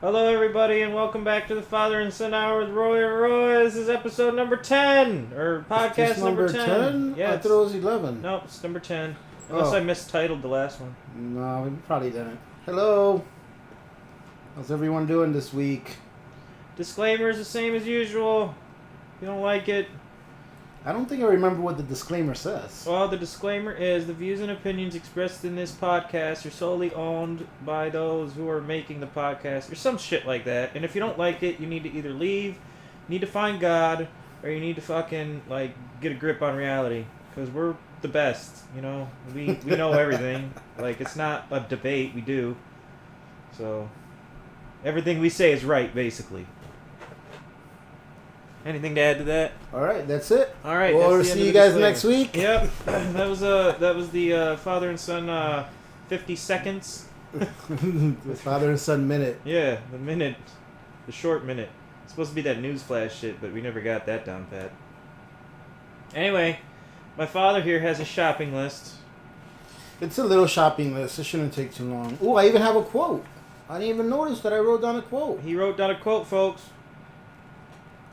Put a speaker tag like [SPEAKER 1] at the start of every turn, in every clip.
[SPEAKER 1] Hello, everybody, and welcome back to the Father and Son Hour with Roy and Roy. This is episode number 10, or podcast
[SPEAKER 2] It's
[SPEAKER 1] number 10.
[SPEAKER 2] I thought it was 11.
[SPEAKER 1] No, it's number 10. Unless I mistitled the last one.
[SPEAKER 2] No, we probably didn't. Hello. How's everyone doing this week?
[SPEAKER 1] Disclaimer is the same as usual. If you don't like it,
[SPEAKER 2] I don't think I remember what the disclaimer says.
[SPEAKER 1] well, the disclaimer is the views and opinions expressed in this podcast are solely owned by those who are making the podcast, or some shit like that. And if you don't like it, you need to either leave, you need to find God, or you need to fucking, like, get a grip on reality. Because we're the best, you know? We know everything. Like, it's not a debate, we do. So, everything we say is right, basically. Anything to add to that?
[SPEAKER 2] All right, that's it.
[SPEAKER 1] All right.
[SPEAKER 2] We'll see you guys next week.
[SPEAKER 1] Yep. that was the father and son 50 seconds.
[SPEAKER 2] The father and son minute.
[SPEAKER 1] Yeah, the short minute. It's supposed to be that newsflash shit, but we never got that down pat. Anyway, my father here has a shopping list.
[SPEAKER 2] It's a little shopping list. It shouldn't take too long. Oh, I even have a quote. I didn't even notice that I wrote down a quote.
[SPEAKER 1] He wrote down a quote, folks.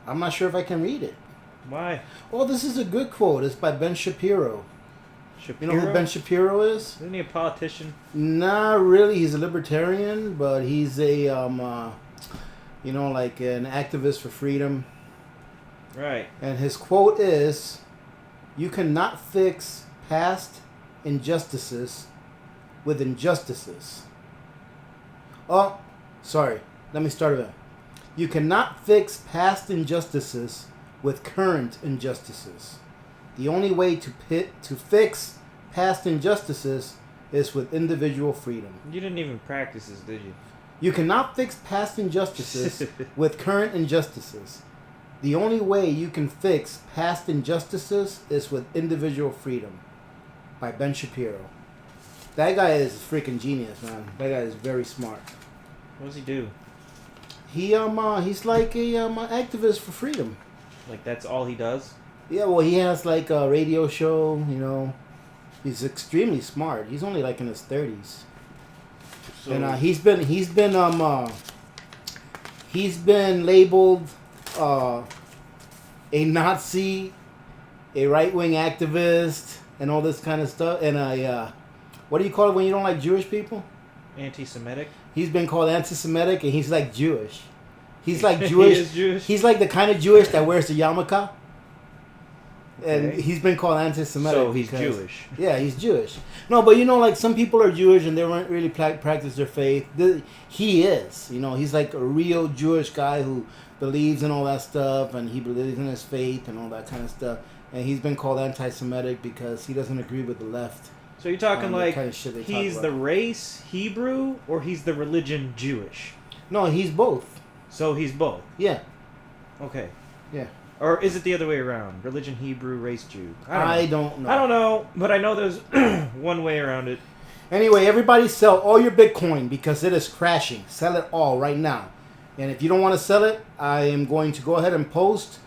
[SPEAKER 2] I'm not sure if I can read it.
[SPEAKER 1] Why?
[SPEAKER 2] Oh, this is a good quote. It's by Ben Shapiro.
[SPEAKER 1] Shapiro?
[SPEAKER 2] You know who Ben Shapiro is?
[SPEAKER 1] Isn't he a politician?
[SPEAKER 2] Not really. He's a libertarian, but he's a, like an activist for freedom.
[SPEAKER 1] Right.
[SPEAKER 2] And his quote is, "You cannot fix past injustices with injustices." Oh, sorry. Let me start again. You cannot fix past injustices with current injustices. The only way to fix past injustices is with individual freedom.
[SPEAKER 1] You didn't even practice this, did you?
[SPEAKER 2] You cannot fix past injustices with current injustices. The only way you can fix past injustices is with individual freedom. By Ben Shapiro. That guy is a freaking genius, man. That guy is very smart.
[SPEAKER 1] What does he do?
[SPEAKER 2] He's like a activist for freedom.
[SPEAKER 1] Like, that's all he does?
[SPEAKER 2] Yeah, well, he has like a radio show, you know. He's extremely smart. He's only like in his 30s.
[SPEAKER 1] So,
[SPEAKER 2] And he's been labeled a Nazi, a right-wing activist, and all this kind of stuff. And what do you call it when you don't like Jewish people?
[SPEAKER 1] anti-Semitic?
[SPEAKER 2] He's been called anti-Semitic, and he's like Jewish. He's like Jewish.
[SPEAKER 1] He is Jewish?
[SPEAKER 2] He's like the kind of Jewish that wears the yarmulke. And
[SPEAKER 1] Okay.
[SPEAKER 2] he's been called anti-Semitic.
[SPEAKER 1] So he's
[SPEAKER 2] because-
[SPEAKER 1] Jewish.
[SPEAKER 2] Yeah, he's Jewish. No, but you know, like some people are Jewish and they don't really practice their faith. He is. You know, he's like a real Jewish guy who believes in all that stuff, and he believes in his faith and all that kind of stuff. And he's been called anti-Semitic because he doesn't agree with the left.
[SPEAKER 1] So you're talking
[SPEAKER 2] the
[SPEAKER 1] like
[SPEAKER 2] kind of shit they talk
[SPEAKER 1] he's
[SPEAKER 2] about.
[SPEAKER 1] the race Hebrew or he's the religion Jewish?
[SPEAKER 2] No, he's both.
[SPEAKER 1] So he's both.
[SPEAKER 2] Yeah,
[SPEAKER 1] Okay.
[SPEAKER 2] yeah.
[SPEAKER 1] Or is it the other way around? Religion Hebrew, race Jew?
[SPEAKER 2] I don't know.
[SPEAKER 1] I don't know, but I know there's one way around it.
[SPEAKER 2] Anyway, everybody sell all your Bitcoin because it is crashing. Sell it all right now. And if you don't want to sell it, I am going to go ahead and post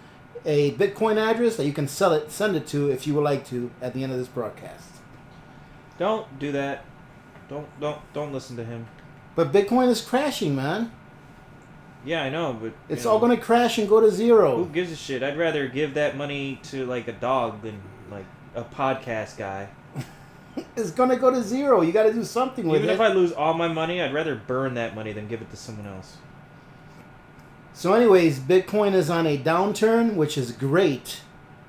[SPEAKER 2] a Bitcoin address that you can send it to if you would like to at the end of this broadcast.
[SPEAKER 1] Don't do that. Don't listen to him.
[SPEAKER 2] But Bitcoin is crashing, man.
[SPEAKER 1] Yeah, I know, but
[SPEAKER 2] It's
[SPEAKER 1] you
[SPEAKER 2] all
[SPEAKER 1] know,
[SPEAKER 2] going to crash and go to
[SPEAKER 1] who
[SPEAKER 2] zero.
[SPEAKER 1] gives a shit? I'd rather give that money to like a dog than like a podcast guy.
[SPEAKER 2] It's going to go to zero. You got to do something with
[SPEAKER 1] Even
[SPEAKER 2] it.
[SPEAKER 1] if I lose all my money, I'd rather burn that money than give it to someone else.
[SPEAKER 2] So anyways, Bitcoin is on a downturn, which is great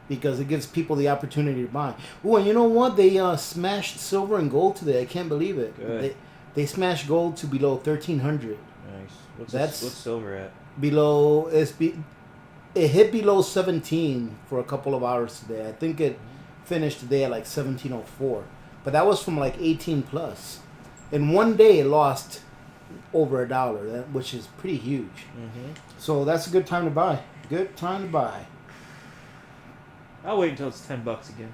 [SPEAKER 2] because it gives people the opportunity to buy. Oh, and you know what? They smashed silver and gold today. I can't believe it.
[SPEAKER 1] Good.
[SPEAKER 2] They smashed gold to below 1,300.
[SPEAKER 1] Nice.
[SPEAKER 2] That's-
[SPEAKER 1] What's silver at?
[SPEAKER 2] It hit below 17 for a couple of hours today. I think it finished today at like 1704. But that was from like 18 plus. In one day, it lost over $1, which is pretty huge.
[SPEAKER 1] Mm-hmm.
[SPEAKER 2] So that's a good time to buy. Good time to buy.
[SPEAKER 1] I'll wait until it's $10 again.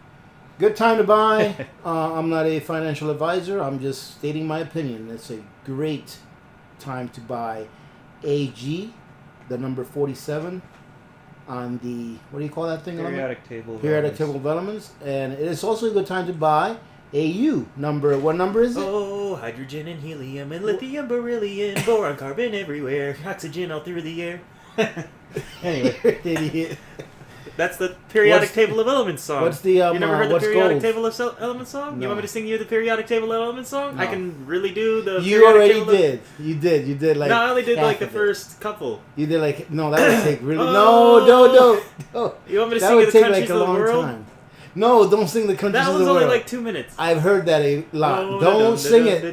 [SPEAKER 2] Good time to buy. I'm not a financial advisor. I'm just stating my opinion. It's a great time to buy AG, the number 47, on the, what do you call that thing?
[SPEAKER 1] Periodic table. of
[SPEAKER 2] Periodic
[SPEAKER 1] elements.
[SPEAKER 2] table of elements. And it is also a good time to buy AU number. What number is it?
[SPEAKER 1] Oh,
[SPEAKER 3] hydrogen and helium and lithium, beryllium, boron, carbon everywhere, oxygen all through the air.
[SPEAKER 1] Anyway,
[SPEAKER 2] Idiot.
[SPEAKER 3] That's the periodic
[SPEAKER 2] What's-
[SPEAKER 3] table of elements song.
[SPEAKER 2] What's the
[SPEAKER 3] You never heard the
[SPEAKER 2] what's
[SPEAKER 3] periodic
[SPEAKER 2] gold?
[SPEAKER 3] table of elements song?
[SPEAKER 2] No.
[SPEAKER 3] You want me to sing you the periodic table of elements song?
[SPEAKER 2] No.
[SPEAKER 3] I can really do the.
[SPEAKER 2] You
[SPEAKER 3] periodic
[SPEAKER 2] already
[SPEAKER 3] table of-
[SPEAKER 2] did. You did like.
[SPEAKER 3] No, I only did
[SPEAKER 2] half
[SPEAKER 3] like the
[SPEAKER 2] of it.
[SPEAKER 3] first couple.
[SPEAKER 2] You did like no, that would take really
[SPEAKER 3] Oh.
[SPEAKER 2] no.
[SPEAKER 3] You want me to
[SPEAKER 2] That
[SPEAKER 3] sing you
[SPEAKER 2] would
[SPEAKER 3] the
[SPEAKER 2] take
[SPEAKER 3] countries
[SPEAKER 2] like a
[SPEAKER 3] of the
[SPEAKER 2] long
[SPEAKER 3] world?
[SPEAKER 2] time. No, don't sing the countries
[SPEAKER 3] That
[SPEAKER 2] of
[SPEAKER 3] one's
[SPEAKER 2] the
[SPEAKER 3] only
[SPEAKER 2] world.
[SPEAKER 3] like 2 minutes.
[SPEAKER 2] I've heard that a lot.
[SPEAKER 3] Oh,
[SPEAKER 2] Don't sing it.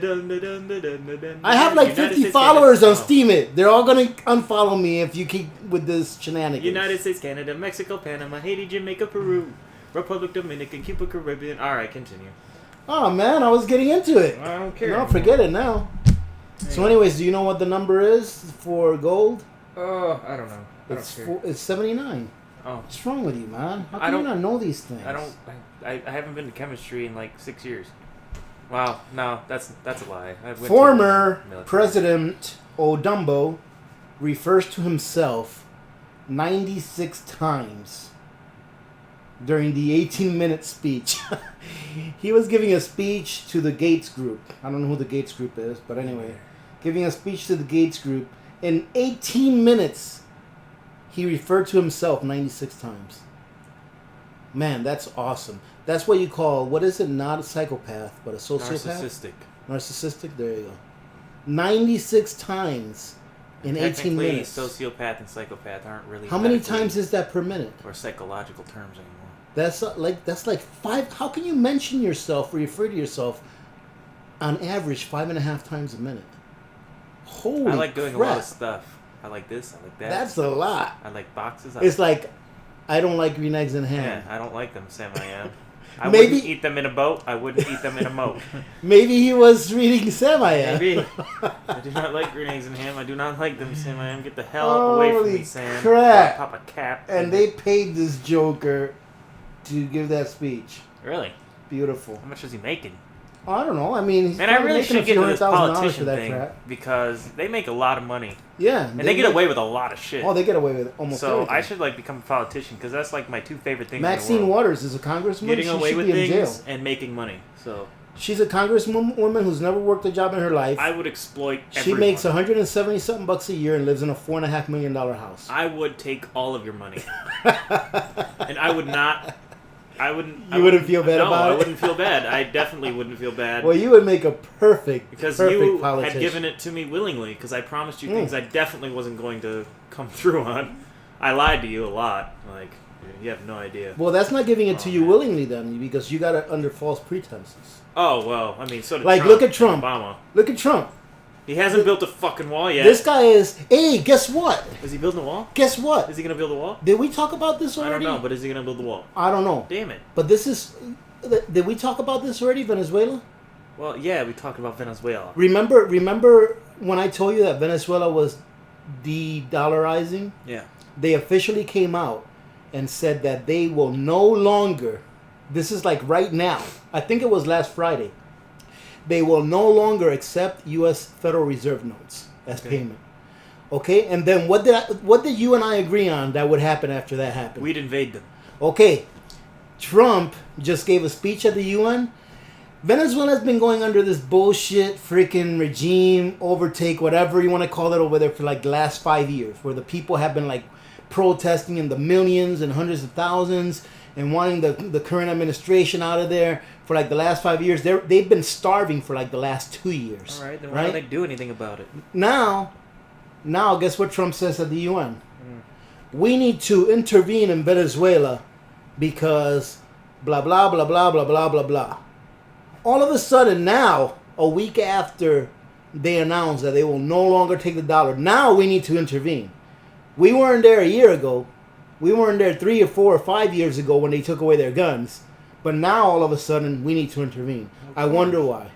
[SPEAKER 2] I have like
[SPEAKER 3] United
[SPEAKER 2] 50
[SPEAKER 3] States,
[SPEAKER 2] followers
[SPEAKER 3] Canada.
[SPEAKER 2] on Steam It. They're all gonna unfollow me if you keep with this shenanigans.
[SPEAKER 3] United States, Canada, Mexico, Panama, Haiti, Jamaica, Peru, Republic Dominican, Cuba, Caribbean. All right, continue.
[SPEAKER 2] Oh man, I was getting into it.
[SPEAKER 1] I don't care.
[SPEAKER 2] No,
[SPEAKER 1] anymore.
[SPEAKER 2] forget it now. So, anyways, do you know what the number is for gold?
[SPEAKER 1] Oh, I don't know. I don't
[SPEAKER 2] It's
[SPEAKER 1] care.
[SPEAKER 2] it's 79.
[SPEAKER 3] Oh,
[SPEAKER 2] What's wrong with you, man? How
[SPEAKER 3] I
[SPEAKER 2] can you
[SPEAKER 3] don't-
[SPEAKER 2] not know these things?
[SPEAKER 3] I haven't been to chemistry in like 6 years. Wow, no, that's a lie. I went to
[SPEAKER 2] Former
[SPEAKER 3] military.
[SPEAKER 2] President Odumbo refers to himself 96 times during the 18-minute speech. He was giving a speech to the Gates Group. I don't know who the Gates Group is, but anyway, giving a speech to the Gates Group. In 18 minutes, he referred to himself 96 times. Man, that's awesome. That's what you call, what is it? Not a psychopath, but a sociopath?
[SPEAKER 3] Narcissistic.
[SPEAKER 2] Narcissistic? There you go. 96 times in 18
[SPEAKER 3] Technically,
[SPEAKER 2] minutes.
[SPEAKER 3] sociopath and psychopath aren't really.
[SPEAKER 2] How many
[SPEAKER 3] medically
[SPEAKER 2] times is that per minute?
[SPEAKER 3] or psychological terms anymore?
[SPEAKER 2] That's like five. How can you mention yourself or refer to yourself on average 5.5 times a minute? Holy
[SPEAKER 3] I like doing a
[SPEAKER 2] crap.
[SPEAKER 3] lot of stuff. I like this. I like that.
[SPEAKER 2] That's a lot.
[SPEAKER 3] I like boxes.
[SPEAKER 2] It's like, I don't like green eggs and ham.
[SPEAKER 3] yeah, I don't like them, Sam. I am. I
[SPEAKER 2] Maybe-
[SPEAKER 3] wouldn't eat them in a boat. I wouldn't eat them in a moat.
[SPEAKER 2] Maybe he was reading Samaya.
[SPEAKER 3] Maybe. I do not like green eggs and ham. I do not like them, Sam. I am. Get the hell away from
[SPEAKER 2] Holy
[SPEAKER 3] me, Sam.
[SPEAKER 2] crap.
[SPEAKER 3] Pop a cap.
[SPEAKER 2] And they paid this joker to give that speech.
[SPEAKER 3] Really?
[SPEAKER 2] Beautiful.
[SPEAKER 3] How much is he making?
[SPEAKER 2] I don't know. I mean, he's
[SPEAKER 3] Man, I
[SPEAKER 2] probably
[SPEAKER 3] really
[SPEAKER 2] making a
[SPEAKER 3] should get
[SPEAKER 2] few
[SPEAKER 3] into this
[SPEAKER 2] $100,000 for
[SPEAKER 3] politician
[SPEAKER 2] that
[SPEAKER 3] thing
[SPEAKER 2] crap.
[SPEAKER 3] because they make a lot of money
[SPEAKER 2] Yeah,
[SPEAKER 3] and they get away with a lot of shit.
[SPEAKER 2] Oh, they get away with almost
[SPEAKER 3] So
[SPEAKER 2] everything.
[SPEAKER 3] I should like become a politician because that's like my two favorite things. in
[SPEAKER 2] Maxine
[SPEAKER 3] the world.
[SPEAKER 2] Waters is a congresswoman.
[SPEAKER 3] Getting
[SPEAKER 2] She
[SPEAKER 3] away
[SPEAKER 2] should
[SPEAKER 3] with
[SPEAKER 2] be in jail.
[SPEAKER 3] things and making money. So
[SPEAKER 2] She's a congresswoman who's never worked a job in her life.
[SPEAKER 3] I would exploit.
[SPEAKER 2] She
[SPEAKER 3] everyone.
[SPEAKER 2] makes 170 something bucks a year and lives in a $4.5 million house.
[SPEAKER 3] I would take all of your money, and I would not. I wouldn't.
[SPEAKER 2] You wouldn't feel bad
[SPEAKER 3] no,
[SPEAKER 2] about
[SPEAKER 3] I
[SPEAKER 2] it?
[SPEAKER 3] wouldn't feel bad. I definitely wouldn't feel bad.
[SPEAKER 2] Well, you would make a perfect
[SPEAKER 3] because
[SPEAKER 2] perfect
[SPEAKER 3] you
[SPEAKER 2] politician.
[SPEAKER 3] had given it to me willingly because I promised you
[SPEAKER 2] Mm.
[SPEAKER 3] things I definitely wasn't going to come through on. I lied to you a lot. Like, you have no idea.
[SPEAKER 2] Well, that's not giving it to
[SPEAKER 3] Oh,
[SPEAKER 2] you
[SPEAKER 3] man.
[SPEAKER 2] willingly, then, because you got it under false pretenses.
[SPEAKER 3] Oh, well, I mean, so did
[SPEAKER 2] Like,
[SPEAKER 3] Trump
[SPEAKER 2] look at
[SPEAKER 3] and
[SPEAKER 2] Trump.
[SPEAKER 3] Obama.
[SPEAKER 2] Look at Trump.
[SPEAKER 3] He hasn't built a fucking wall yet.
[SPEAKER 2] This guy is. Hey, guess what?
[SPEAKER 3] Is he building a wall?
[SPEAKER 2] Guess what?
[SPEAKER 3] Is he going to build a wall?
[SPEAKER 2] Did we talk about this
[SPEAKER 3] I
[SPEAKER 2] already?
[SPEAKER 3] don't know, but is he going to build a wall?
[SPEAKER 2] I don't know.
[SPEAKER 3] Damn it.
[SPEAKER 2] But this is. Did we talk about this already, Venezuela?
[SPEAKER 3] Well, yeah, we talked about Venezuela.
[SPEAKER 2] Remember when I told you that Venezuela was de-dollarizing?
[SPEAKER 3] Yeah.
[SPEAKER 2] They officially came out and said that they will no longer. This is like right now. I think it was last Friday. They will no longer accept U.S. Federal Reserve notes as
[SPEAKER 3] Okay.
[SPEAKER 2] payment. Okay, and then what did you and I agree on that would happen after that happened?
[SPEAKER 3] We'd invade them.
[SPEAKER 2] Okay, Trump just gave a speech at the UN. Venezuela's been going under this bullshit freaking regime, overtake, whatever you want to call it over there for like the last 5 years, where the people have been like protesting in the millions and hundreds of thousands and wanting the current administration out of there for like the last 5 years. They've been starving for like the last 2 years.
[SPEAKER 3] All right, then why don't they do anything about it?
[SPEAKER 2] Now, guess what Trump says at the UN? We need to intervene in Venezuela because blah, blah, blah, blah, blah, blah, blah, blah. All of a sudden now, a week after they announced that they will no longer take the dollar, now we need to intervene. We weren't there a year ago. We weren't there 3 or 4 or 5 years ago when they took away their guns. But now, all of a sudden, we need to intervene. I wonder why.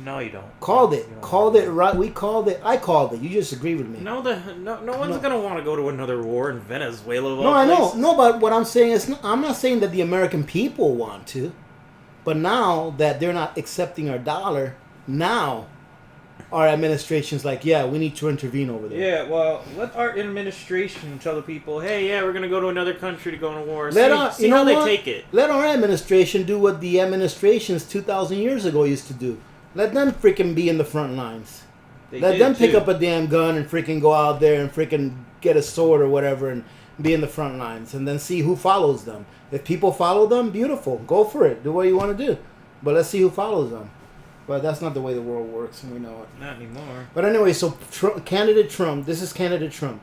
[SPEAKER 3] No, you don't.
[SPEAKER 2] Called it.
[SPEAKER 3] You don't.
[SPEAKER 2] Called it right. We called it. I called it. You just agree with me.
[SPEAKER 3] No one's gonna want to go to another war in Venezuela. of
[SPEAKER 2] No,
[SPEAKER 3] all
[SPEAKER 2] I know.
[SPEAKER 3] places.
[SPEAKER 2] No, but what I'm saying is, I'm not saying that the American people want to, but now that they're not accepting our dollar, now our administration's like, yeah, we need to intervene over there.
[SPEAKER 1] Yeah, well, let our administration tell the people, hey,
[SPEAKER 3] Hey, yeah, we're gonna go to another country to go to war.
[SPEAKER 2] Let
[SPEAKER 3] See,
[SPEAKER 2] our-
[SPEAKER 3] see
[SPEAKER 2] you know
[SPEAKER 3] how they
[SPEAKER 2] what?
[SPEAKER 3] take it.
[SPEAKER 2] Let our administration do what the administrations 2,000 years ago used to do. Let them freaking be in the front lines.
[SPEAKER 1] They
[SPEAKER 2] Let
[SPEAKER 1] did,
[SPEAKER 2] them pick
[SPEAKER 1] too.
[SPEAKER 2] up a damn gun and freaking go out there and freaking get a sword or whatever and be in the front lines and then see who follows them. If people follow them, beautiful. Go for it. Do what you want to do. But let's see who follows them. But that's not the way the world works, and we know it.
[SPEAKER 1] Not anymore.
[SPEAKER 2] But anyway, so candidate Trump, this is candidate Trump.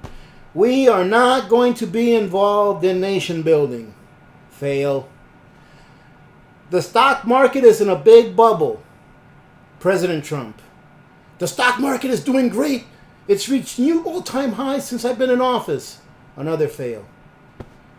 [SPEAKER 2] We are not going to be involved in nation building. Fail. The stock market is in a big bubble. President Trump. The stock market is doing great. It's reached new all-time highs since I've been in office. Another fail.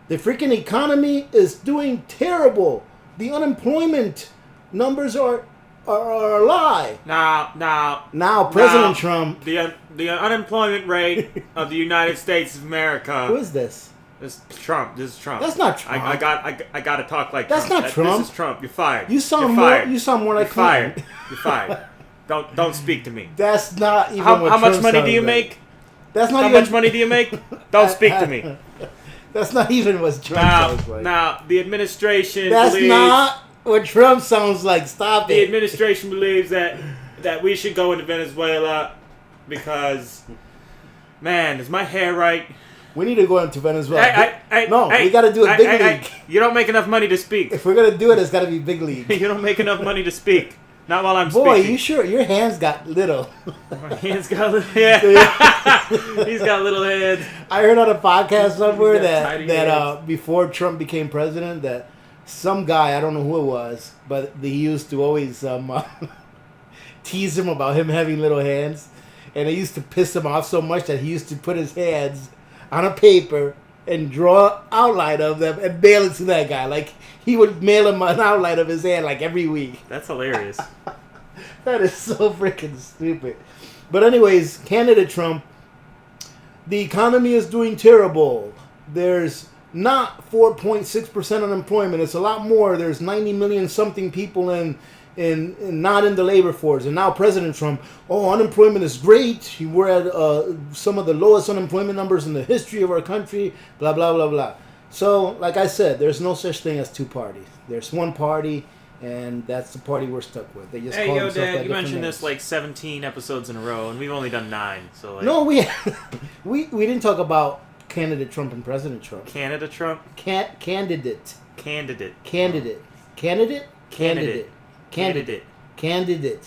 [SPEAKER 2] The freaking economy is doing terrible. The unemployment numbers are a lie. Now, President Trump.
[SPEAKER 3] The unemployment rate of the United States of America.
[SPEAKER 2] Who is this?
[SPEAKER 3] This is Trump.
[SPEAKER 2] That's not Trump.
[SPEAKER 3] I got to talk like
[SPEAKER 2] That's
[SPEAKER 3] Trump.
[SPEAKER 2] not Trump.
[SPEAKER 3] This is Trump. You're fired.
[SPEAKER 2] You sound
[SPEAKER 3] You're
[SPEAKER 2] more.
[SPEAKER 3] fired.
[SPEAKER 2] You sound more like
[SPEAKER 3] You're fired.
[SPEAKER 2] Clinton.
[SPEAKER 3] You're fired. Don't speak to me.
[SPEAKER 2] That's not even
[SPEAKER 3] How
[SPEAKER 2] what
[SPEAKER 3] much
[SPEAKER 2] Trump
[SPEAKER 3] money do
[SPEAKER 2] sounds
[SPEAKER 3] you
[SPEAKER 2] like.
[SPEAKER 3] make?
[SPEAKER 2] That's not
[SPEAKER 3] How
[SPEAKER 2] even.
[SPEAKER 3] much money do you make? Don't speak to me.
[SPEAKER 2] That's not even what Trump sounds like.
[SPEAKER 3] Now, the administration
[SPEAKER 2] That's
[SPEAKER 3] believes
[SPEAKER 2] not what Trump sounds like. Stop
[SPEAKER 3] the
[SPEAKER 2] it.
[SPEAKER 3] administration believes that we should go into Venezuela because, man, is my hair right?
[SPEAKER 2] We need to go into Venezuela.
[SPEAKER 3] Hey,
[SPEAKER 2] we got to do it big league.
[SPEAKER 3] You don't make enough money to speak.
[SPEAKER 2] If we're gonna do it, it's got to be big league.
[SPEAKER 3] You don't make enough money to speak. Not while I'm
[SPEAKER 2] Boy,
[SPEAKER 3] speaking.
[SPEAKER 2] you sure? Your hands got little.
[SPEAKER 3] My hands got little. Yeah. He's got little hands.
[SPEAKER 2] I heard on a podcast somewhere
[SPEAKER 3] He's got tiny
[SPEAKER 2] that before Trump became president, that some guy, I don't know who it was, but he used to always tease him about him having little hands, and it used to piss him off so much that he used to put his hands on a paper and draw an outline of them and mail it to that guy. Like he would mail him an outline of his hand like every week.
[SPEAKER 3] That's hilarious.
[SPEAKER 2] That is so freaking stupid. But anyways, candidate Trump, the economy is doing terrible. There's not 4.6% unemployment. It's a lot more. There's 90 million something people in not in the labor force. And now President Trump, unemployment is great. We're at some of the lowest unemployment numbers in the history of our country, blah, blah, blah, blah. So, like I said, there's no such thing as two parties. There's one party, and that's the party we're stuck with. They just
[SPEAKER 3] Hey,
[SPEAKER 2] call
[SPEAKER 3] yo,
[SPEAKER 2] themselves by
[SPEAKER 3] Dad, you
[SPEAKER 2] different
[SPEAKER 3] mentioned
[SPEAKER 2] names.
[SPEAKER 3] this like 17 episodes in a row, and we've only done 9. So like,
[SPEAKER 2] No, we didn't talk about candidate Trump and President Trump.
[SPEAKER 3] Canada Trump?
[SPEAKER 2] Candidate.
[SPEAKER 3] Candidate.
[SPEAKER 2] Candidate. Candidate.
[SPEAKER 3] Candidate.
[SPEAKER 2] Candidate.
[SPEAKER 3] Candidate.
[SPEAKER 2] Candidate.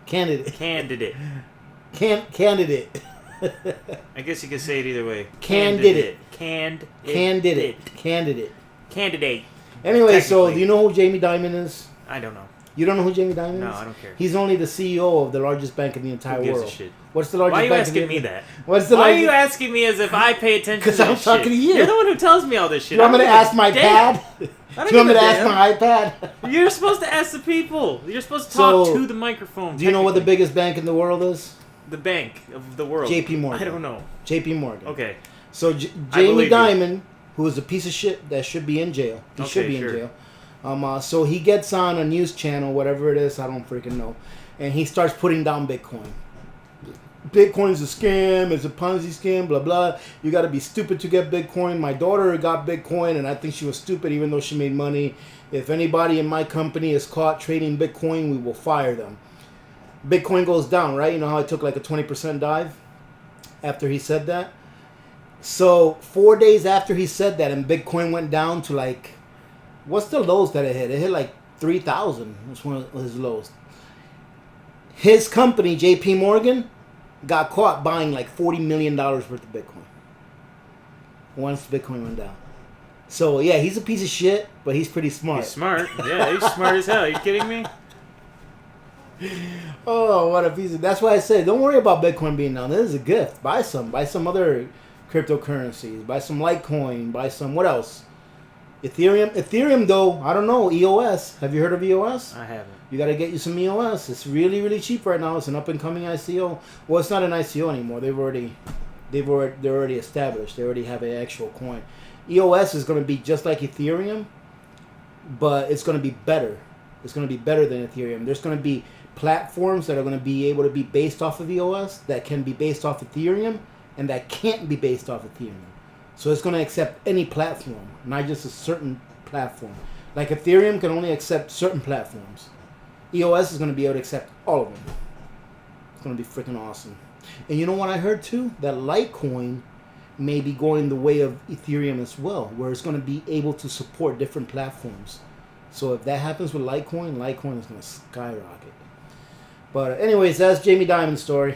[SPEAKER 3] Candidate.
[SPEAKER 2] Candidate.
[SPEAKER 3] Candidate.
[SPEAKER 2] Candidate.
[SPEAKER 3] I guess you could say it either way.
[SPEAKER 2] Candidate.
[SPEAKER 3] Candidate.
[SPEAKER 2] Candidate.
[SPEAKER 3] Candidate.
[SPEAKER 2] Anyway, so
[SPEAKER 3] Technically.
[SPEAKER 2] do you know who Jamie Dimon is?
[SPEAKER 3] I don't know.
[SPEAKER 2] You don't know who Jamie Dimon is?
[SPEAKER 3] No, I don't care.
[SPEAKER 2] He's only the CEO of the largest bank in the entire
[SPEAKER 3] Who gives
[SPEAKER 2] world.
[SPEAKER 3] a shit?
[SPEAKER 2] What's the largest
[SPEAKER 3] Why are you
[SPEAKER 2] bank
[SPEAKER 3] asking
[SPEAKER 2] in the
[SPEAKER 3] me that?
[SPEAKER 2] What's the
[SPEAKER 3] Why are
[SPEAKER 2] largest?
[SPEAKER 3] you asking me as if I pay attention to
[SPEAKER 2] 'Cause I'm
[SPEAKER 3] this
[SPEAKER 2] talking
[SPEAKER 3] shit?
[SPEAKER 2] to you.
[SPEAKER 3] You're the one who tells me all this shit.
[SPEAKER 2] You want me to
[SPEAKER 3] I don't
[SPEAKER 2] ask
[SPEAKER 3] give
[SPEAKER 2] my
[SPEAKER 3] a damn.
[SPEAKER 2] pad? Do
[SPEAKER 3] I don't
[SPEAKER 2] you want me
[SPEAKER 3] give
[SPEAKER 2] to
[SPEAKER 3] a
[SPEAKER 2] ask
[SPEAKER 3] damn.
[SPEAKER 2] my iPad?
[SPEAKER 3] You're supposed to ask the people. You're supposed to talk
[SPEAKER 2] So,
[SPEAKER 3] to the microphone.
[SPEAKER 2] Do you know what the
[SPEAKER 3] technically.
[SPEAKER 2] biggest bank in the world is?
[SPEAKER 3] The bank of the world?
[SPEAKER 2] JP Morgan.
[SPEAKER 3] I don't know.
[SPEAKER 2] JP Morgan.
[SPEAKER 3] Okay.
[SPEAKER 2] So
[SPEAKER 3] I
[SPEAKER 2] Jamie
[SPEAKER 3] believe you.
[SPEAKER 2] Dimon, who is a piece of shit that should be in jail. He should
[SPEAKER 3] Okay,
[SPEAKER 2] be
[SPEAKER 3] sure.
[SPEAKER 2] in jail. So he gets on a news channel, whatever it is, I don't freaking know, and he starts putting down Bitcoin. Bitcoin's a scam, it's a Ponzi scheme, blah blah. You got to be stupid to get Bitcoin. My daughter got Bitcoin, and I think she was stupid, even though she made money. If anybody in my company is caught trading Bitcoin, we will fire them. Bitcoin goes down, right? You know how it took like a 20% dive after he said that? So 4 days after he said that, and Bitcoin went down to like, what's the lows that it hit? It hit like 3,000. That's one of his lows. His company, JP Morgan, got caught buying like $40 million worth of Bitcoin once Bitcoin went down. So yeah, he's a piece of shit, but he's pretty smart.
[SPEAKER 3] He's smart. Yeah, he's smart as hell. Are you kidding me?
[SPEAKER 2] Oh, what a piece of... That's why I said, don't worry about Bitcoin being down. This is a gift. Buy some. Buy some other cryptocurrencies. Buy some Litecoin. Buy some... What else? Ethereum, though, I don't know. EOS. Have you heard of EOS?
[SPEAKER 3] I haven't.
[SPEAKER 2] You got to get you some EOS. It's really, really cheap right now. It's an up-and-coming ICO. Well, it's not an ICO anymore. They're already established. They already have an actual coin. EOS is going to be just like Ethereum, but it's going to be better. It's going to be better than Ethereum. There's going to be platforms that are going to be able to be based off of EOS, that can be based off Ethereum, and that can't be based off Ethereum. So it's going to accept any platform, not just a certain platform. Like Ethereum can only accept certain platforms. EOS is going to be able to accept all of them. It's going to be freaking awesome. And you know what I heard too? That Litecoin may be going the way of Ethereum as well, where it's going to be able to support different platforms. So if that happens with Litecoin is going to skyrocket. But anyways, that's Jamie Dimon's story.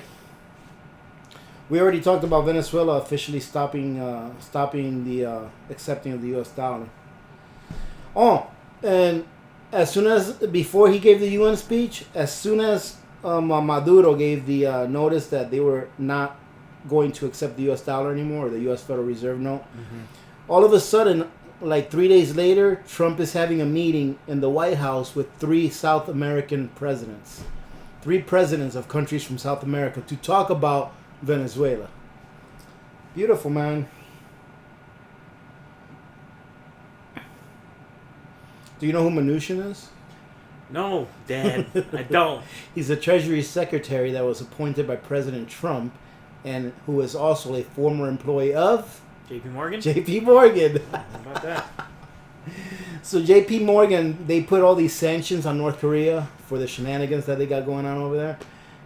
[SPEAKER 2] We already talked about Venezuela officially stopping the accepting of the U.S. dollar. Oh, and before he gave the UN speech, as soon as Maduro gave the notice that they were not going to accept the U.S. dollar anymore, or the U.S. Federal Reserve note, all of a sudden, like 3 days later, Trump is having a meeting in the White House with 3 South American presidents. 3 presidents of countries from South America to talk about Venezuela. Beautiful, man. Do you know who Mnuchin is?
[SPEAKER 3] No, Dad, I don't.
[SPEAKER 2] He's a Treasury Secretary that was appointed by President Trump and who is also a former employee of
[SPEAKER 3] JP Morgan?
[SPEAKER 2] JP Morgan.
[SPEAKER 3] How about that?
[SPEAKER 2] So JP Morgan, they put all these sanctions on North Korea for the shenanigans that they got going on over there.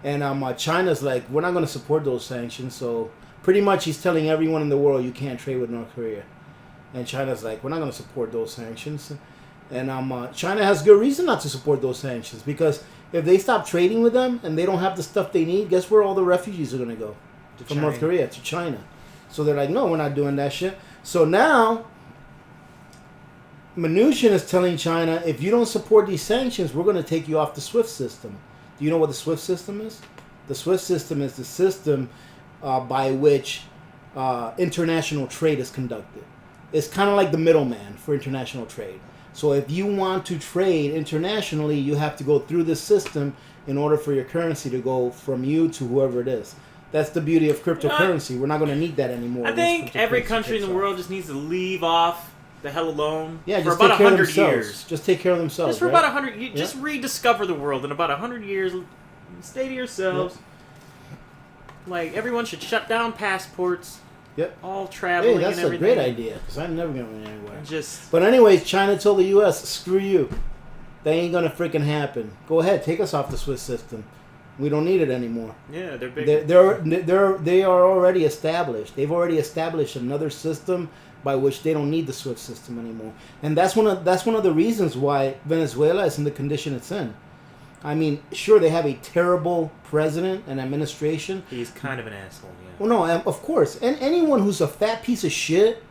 [SPEAKER 2] And China's like, we're not going to support those sanctions. So pretty much he's telling everyone in the world, you can't trade with North Korea. And China's like, we're not going to support those sanctions. And China has good reason not to support those sanctions, because if they stop trading with them and they don't have the stuff they need, guess where all the refugees are going to go? From North Korea to China. So they're like, no, we're not doing that shit. So now Mnuchin is telling China, if you don't support these sanctions, we're going to take you off the SWIFT system. Do you know what the SWIFT system is? The SWIFT system is the system by which international trade is conducted. It's kind of like the middleman for international trade. So if you want to trade internationally, you have to go through this system in order for your currency to go from you to whoever it is. That's the beauty of cryptocurrency. We're not going to need that anymore.
[SPEAKER 3] I think every country in the world just needs to leave off the hell alone for
[SPEAKER 2] just
[SPEAKER 3] about
[SPEAKER 2] take care of
[SPEAKER 3] 100
[SPEAKER 2] themselves.
[SPEAKER 3] years.
[SPEAKER 2] Just take care of themselves.
[SPEAKER 3] Just for
[SPEAKER 2] right?
[SPEAKER 3] about 100 just rediscover the world in about 100 years. Stay to yourselves. Like, everyone should shut down passports.
[SPEAKER 2] Yep.
[SPEAKER 3] All traveling
[SPEAKER 2] that's
[SPEAKER 3] and everything.
[SPEAKER 2] a great idea, because I'm never going anywhere.
[SPEAKER 3] Just.
[SPEAKER 2] But anyways, China told the U.S., screw you. That ain't going to freaking happen. Go ahead, take us off the Swiss system. We don't need it anymore.
[SPEAKER 3] Yeah, they're big.
[SPEAKER 2] They are already established. They've already established another system by which they don't need the SWIFT system anymore. And that's one of the reasons why Venezuela is in the condition it's in. I mean, sure, they have a terrible president and administration.
[SPEAKER 3] He's kind of an asshole, yeah.
[SPEAKER 2] Well, no, of course. And anyone who's a fat piece of shit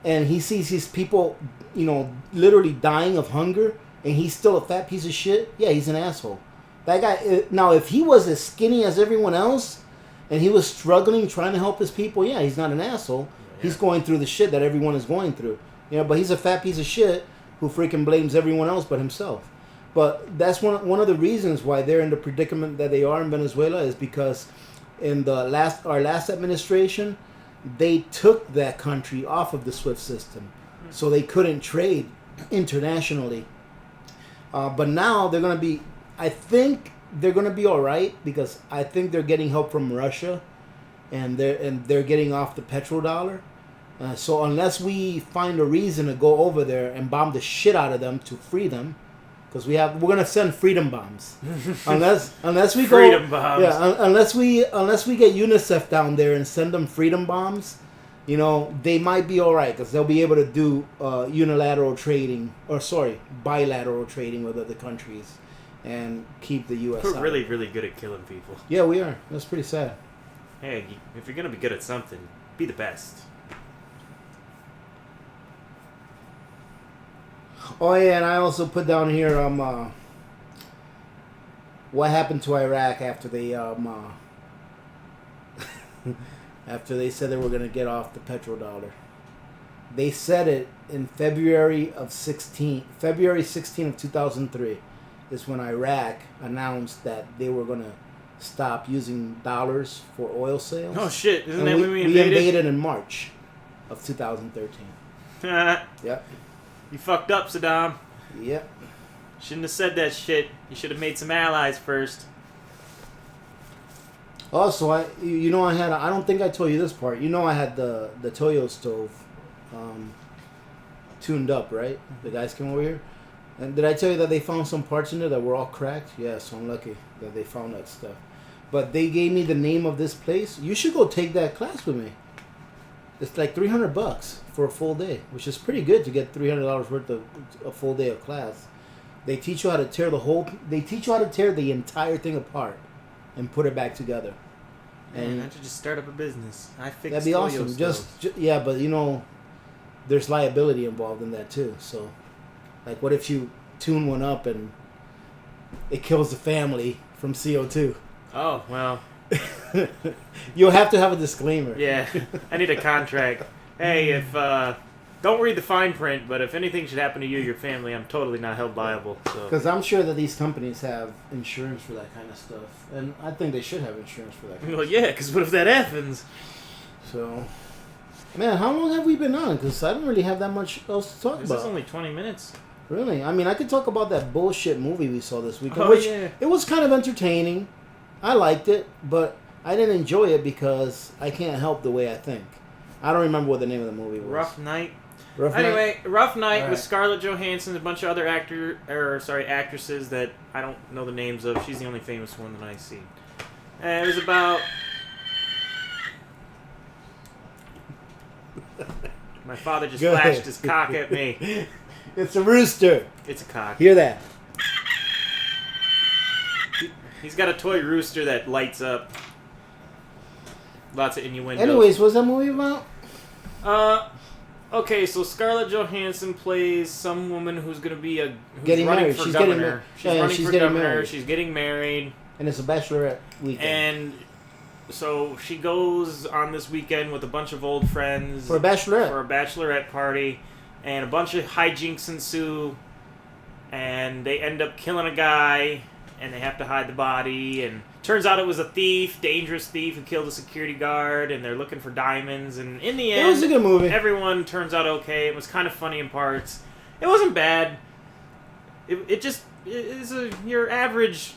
[SPEAKER 2] and he sees his people, literally dying of hunger and he's still a fat piece of shit, yeah, he's an asshole. That guy, now, if he was as skinny as everyone else and he was struggling trying to help his people, yeah, he's not an asshole. Yeah. He's going through the shit that everyone is going through. But he's a fat piece of shit who freaking blames everyone else but himself. But that's one of the reasons why they're in the predicament that they are in Venezuela, is because in our last administration, they took that country off of the SWIFT system. So they couldn't trade internationally. But now they're going to be, I think they're going to be all right, because I think they're getting help from Russia and they're getting off the petrodollar. So unless we find a reason to go over there and bomb the shit out of them to free them, because we're gonna send freedom bombs, unless we go
[SPEAKER 3] freedom bombs.
[SPEAKER 2] Yeah, unless we get UNICEF down there and send them freedom bombs, they might be all right, because they'll be able to do bilateral trading with other countries and keep the U.S.
[SPEAKER 3] We're
[SPEAKER 2] out.
[SPEAKER 3] really, really good at killing people.
[SPEAKER 2] Yeah, we are. That's pretty sad.
[SPEAKER 3] Hey, if you're gonna be good at something, be the best.
[SPEAKER 2] Oh yeah, and I also put down here what happened to Iraq after they after they said they were going to get off the petrodollar. They said it in February 16 of 2003 is when Iraq announced that they were going to stop using dollars for oil sales.
[SPEAKER 3] Oh shit! Isn't
[SPEAKER 2] and
[SPEAKER 3] that when
[SPEAKER 2] we
[SPEAKER 3] we
[SPEAKER 2] invaded in March of 2013. Yep.
[SPEAKER 3] You fucked up, Saddam.
[SPEAKER 2] Yep.
[SPEAKER 3] Shouldn't have said that shit. You should have made some allies first.
[SPEAKER 2] Also, I had I don't think I told you this part. I had the Toyo stove tuned up, right? The guys came over here, And did I tell you that they found some parts in there that were all cracked? Yeah, so I'm lucky that they found that stuff. But they gave me the name of this place. You should go take that class with me. It's like $300 for a full day, which is pretty good to get $300 worth of a full day of class. They teach you how to tear They teach you how to tear the entire thing apart and put it back together.
[SPEAKER 3] And I should just start up a business. I fix
[SPEAKER 2] that'd be
[SPEAKER 3] Toyo
[SPEAKER 2] awesome.
[SPEAKER 3] stoves.
[SPEAKER 2] Yeah, but you know, there's liability involved in that too. So, like, what if you tune one up and it kills the family from CO2?
[SPEAKER 3] Oh well.
[SPEAKER 2] You'll have to have a disclaimer.
[SPEAKER 3] Yeah, I need a contract. Hey, if don't read the fine print, but if anything should happen to you or your family, I'm totally not held liable. So.
[SPEAKER 2] Because I'm sure that these companies have insurance for that kind of stuff, and I think they should have insurance for that.
[SPEAKER 3] Well, yeah, because what if that happens?
[SPEAKER 2] So, man, how long have we been on? Because I don't really have that much else to talk
[SPEAKER 3] This
[SPEAKER 2] about.
[SPEAKER 3] is only 20 minutes.
[SPEAKER 2] Really? I mean, I could talk about that bullshit movie we saw this weekend,
[SPEAKER 3] Oh,
[SPEAKER 2] which
[SPEAKER 3] yeah.
[SPEAKER 2] it was kind of entertaining. I liked it, but I didn't enjoy it because I can't help the way I think. I don't remember what the name of the movie was.
[SPEAKER 3] Rough Night.
[SPEAKER 2] Rough Night?
[SPEAKER 3] Anyway, Rough Night
[SPEAKER 2] Alright.
[SPEAKER 3] with Scarlett Johansson, a bunch of other actresses that I don't know the names of. She's the only famous one that I see. And it was about. My father just
[SPEAKER 2] Go
[SPEAKER 3] flashed
[SPEAKER 2] ahead.
[SPEAKER 3] his cock at me.
[SPEAKER 2] It's a rooster.
[SPEAKER 3] It's a cock.
[SPEAKER 2] Hear that?
[SPEAKER 3] He's got a toy rooster that lights up. Lots of innuendo.
[SPEAKER 2] Anyways, what's that movie about?
[SPEAKER 3] Okay, so Scarlett Johansson plays some woman who's gonna be who's
[SPEAKER 2] Getting
[SPEAKER 3] running
[SPEAKER 2] married.
[SPEAKER 3] for
[SPEAKER 2] She's getting
[SPEAKER 3] governor.
[SPEAKER 2] married.
[SPEAKER 3] She's
[SPEAKER 2] Yeah,
[SPEAKER 3] running
[SPEAKER 2] she's
[SPEAKER 3] for
[SPEAKER 2] getting
[SPEAKER 3] governor.
[SPEAKER 2] married.
[SPEAKER 3] She's getting married,
[SPEAKER 2] And it's a bachelorette weekend.
[SPEAKER 3] and so she goes on this weekend with a bunch of old friends
[SPEAKER 2] For a bachelorette.
[SPEAKER 3] for a bachelorette party, and a bunch of hijinks ensue, and they end up killing a guy, and they have to hide the body, and turns out it was a thief, dangerous thief who killed a security guard, and they're looking for diamonds, and in the
[SPEAKER 2] It
[SPEAKER 3] end,
[SPEAKER 2] was a good movie.
[SPEAKER 3] everyone turns out okay. It was kind of funny in parts. It wasn't bad. It is your average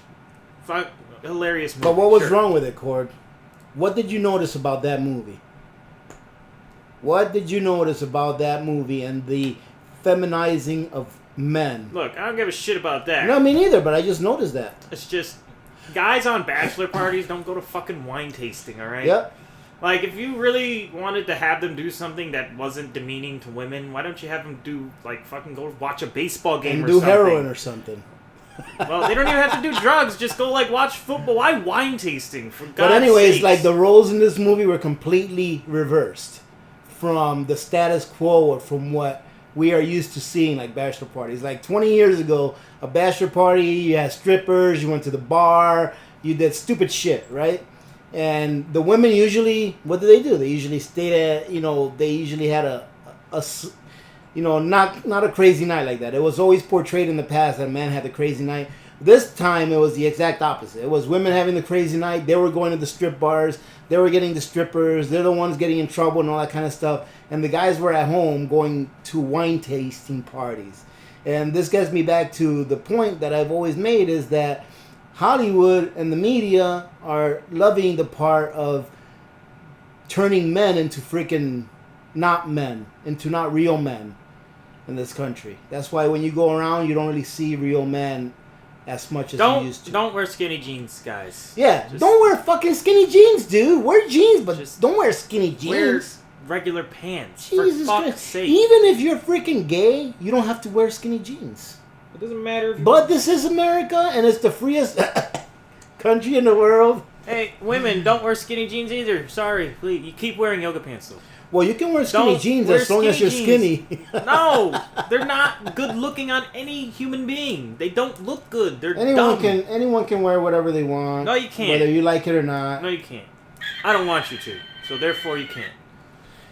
[SPEAKER 3] hilarious movie.
[SPEAKER 2] But what was
[SPEAKER 3] Sure.
[SPEAKER 2] wrong with it, Cord? What did you notice about that movie? What did you notice about that movie and the feminizing of men?
[SPEAKER 3] Look, I don't give a shit about that.
[SPEAKER 2] No, me neither, but I just noticed that.
[SPEAKER 3] It's just guys on bachelor parties don't go to fucking wine tasting, all right?
[SPEAKER 2] Yep.
[SPEAKER 3] Like, if you really wanted to have them do something that wasn't demeaning to women, why don't you have them do, like, fucking go watch a baseball game
[SPEAKER 2] And
[SPEAKER 3] or
[SPEAKER 2] do
[SPEAKER 3] something?
[SPEAKER 2] heroin or something.
[SPEAKER 3] Well, they don't even have to do drugs. Just go, like, watch football. Why wine tasting? For God's
[SPEAKER 2] But anyways,
[SPEAKER 3] sakes.
[SPEAKER 2] like the roles in this movie were completely reversed from the status quo or from what we are used to seeing, like bachelor parties. Like 20 years ago, a bachelor party, you had strippers, you went to the bar, you did stupid shit, right? And the women usually, what do? They usually stayed at, they usually had not a crazy night like that. It was always portrayed in the past that a man had the crazy night. This time it was the exact opposite. It was women having the crazy night. They were going to the strip bars. They were getting the strippers. They're the ones getting in trouble and all that kind of stuff. And the guys were at home going to wine tasting parties. And this gets me back to the point that I've always made is that Hollywood and the media are loving the part of turning men into freaking not men, into not real men in this country. That's why when you go around, you don't really see real men as much as you used to.
[SPEAKER 3] Don't wear skinny jeans, guys.
[SPEAKER 2] Yeah,
[SPEAKER 3] Just
[SPEAKER 2] don't wear fucking skinny jeans, dude. Wear jeans, but
[SPEAKER 3] Just
[SPEAKER 2] don't wear skinny
[SPEAKER 3] wear
[SPEAKER 2] jeans.
[SPEAKER 3] regular pants.
[SPEAKER 2] Jesus
[SPEAKER 3] for fuck's
[SPEAKER 2] Christ.
[SPEAKER 3] sake.
[SPEAKER 2] Even if you're freaking gay, you don't have to wear skinny jeans.
[SPEAKER 1] It doesn't matter if you
[SPEAKER 2] But this is America, and it's the freest country in the world.
[SPEAKER 3] Hey, women, don't wear skinny jeans either. Sorry, please. You keep wearing yoga pants, though.
[SPEAKER 2] Well, you can wear skinny
[SPEAKER 3] Don't
[SPEAKER 2] jeans
[SPEAKER 3] wear
[SPEAKER 2] as long as you're
[SPEAKER 3] skinny
[SPEAKER 2] skinny.
[SPEAKER 3] No, they're not good looking on any human being. They don't look good. They're
[SPEAKER 2] anyone
[SPEAKER 3] dumb.
[SPEAKER 2] anyone can wear whatever they want.
[SPEAKER 3] No, you can't.
[SPEAKER 2] Whether you like it or not.
[SPEAKER 3] No, you can't. I don't want you to, so therefore you can't.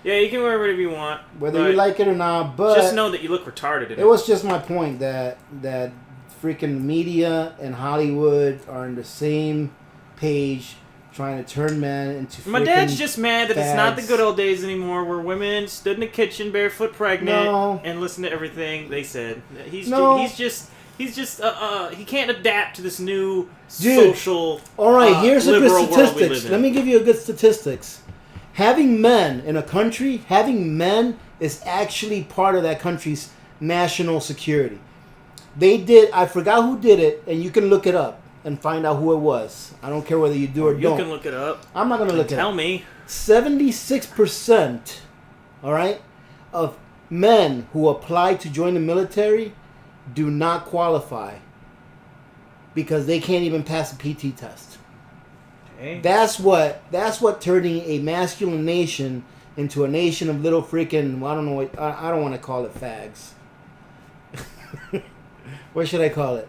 [SPEAKER 3] Yeah, you can wear whatever you want.
[SPEAKER 2] Whether
[SPEAKER 3] but
[SPEAKER 2] you like it or not, but
[SPEAKER 3] just know that you look retarded in it.
[SPEAKER 2] it was just my point that freaking media and Hollywood are on the same page trying to turn men into
[SPEAKER 3] My dad's just mad that it's not the
[SPEAKER 2] fags.
[SPEAKER 3] good old days anymore where women stood in the kitchen barefoot pregnant
[SPEAKER 2] No.
[SPEAKER 3] and listened to everything they said. He's
[SPEAKER 2] No.
[SPEAKER 3] just he can't adapt to this new
[SPEAKER 2] Dude.
[SPEAKER 3] social
[SPEAKER 2] All right, here's a good
[SPEAKER 3] liberal world we live
[SPEAKER 2] statistics.
[SPEAKER 3] in.
[SPEAKER 2] Let me give you a good statistics. Having men in a country, having men is actually part of that country's national security. They did. I forgot who did it, and you can look it up and find out who it was. I don't care whether you do or
[SPEAKER 3] You
[SPEAKER 2] don't.
[SPEAKER 3] can look it up.
[SPEAKER 2] I'm not gonna look it up.
[SPEAKER 3] Tell me.
[SPEAKER 2] 76%, all right, of men who apply to join the military do not qualify because they can't even pass a PT test.
[SPEAKER 1] Okay.
[SPEAKER 2] That's what turning a masculine nation into a nation of little freaking, well, I don't know what, I don't want to call it fags. What should I call it?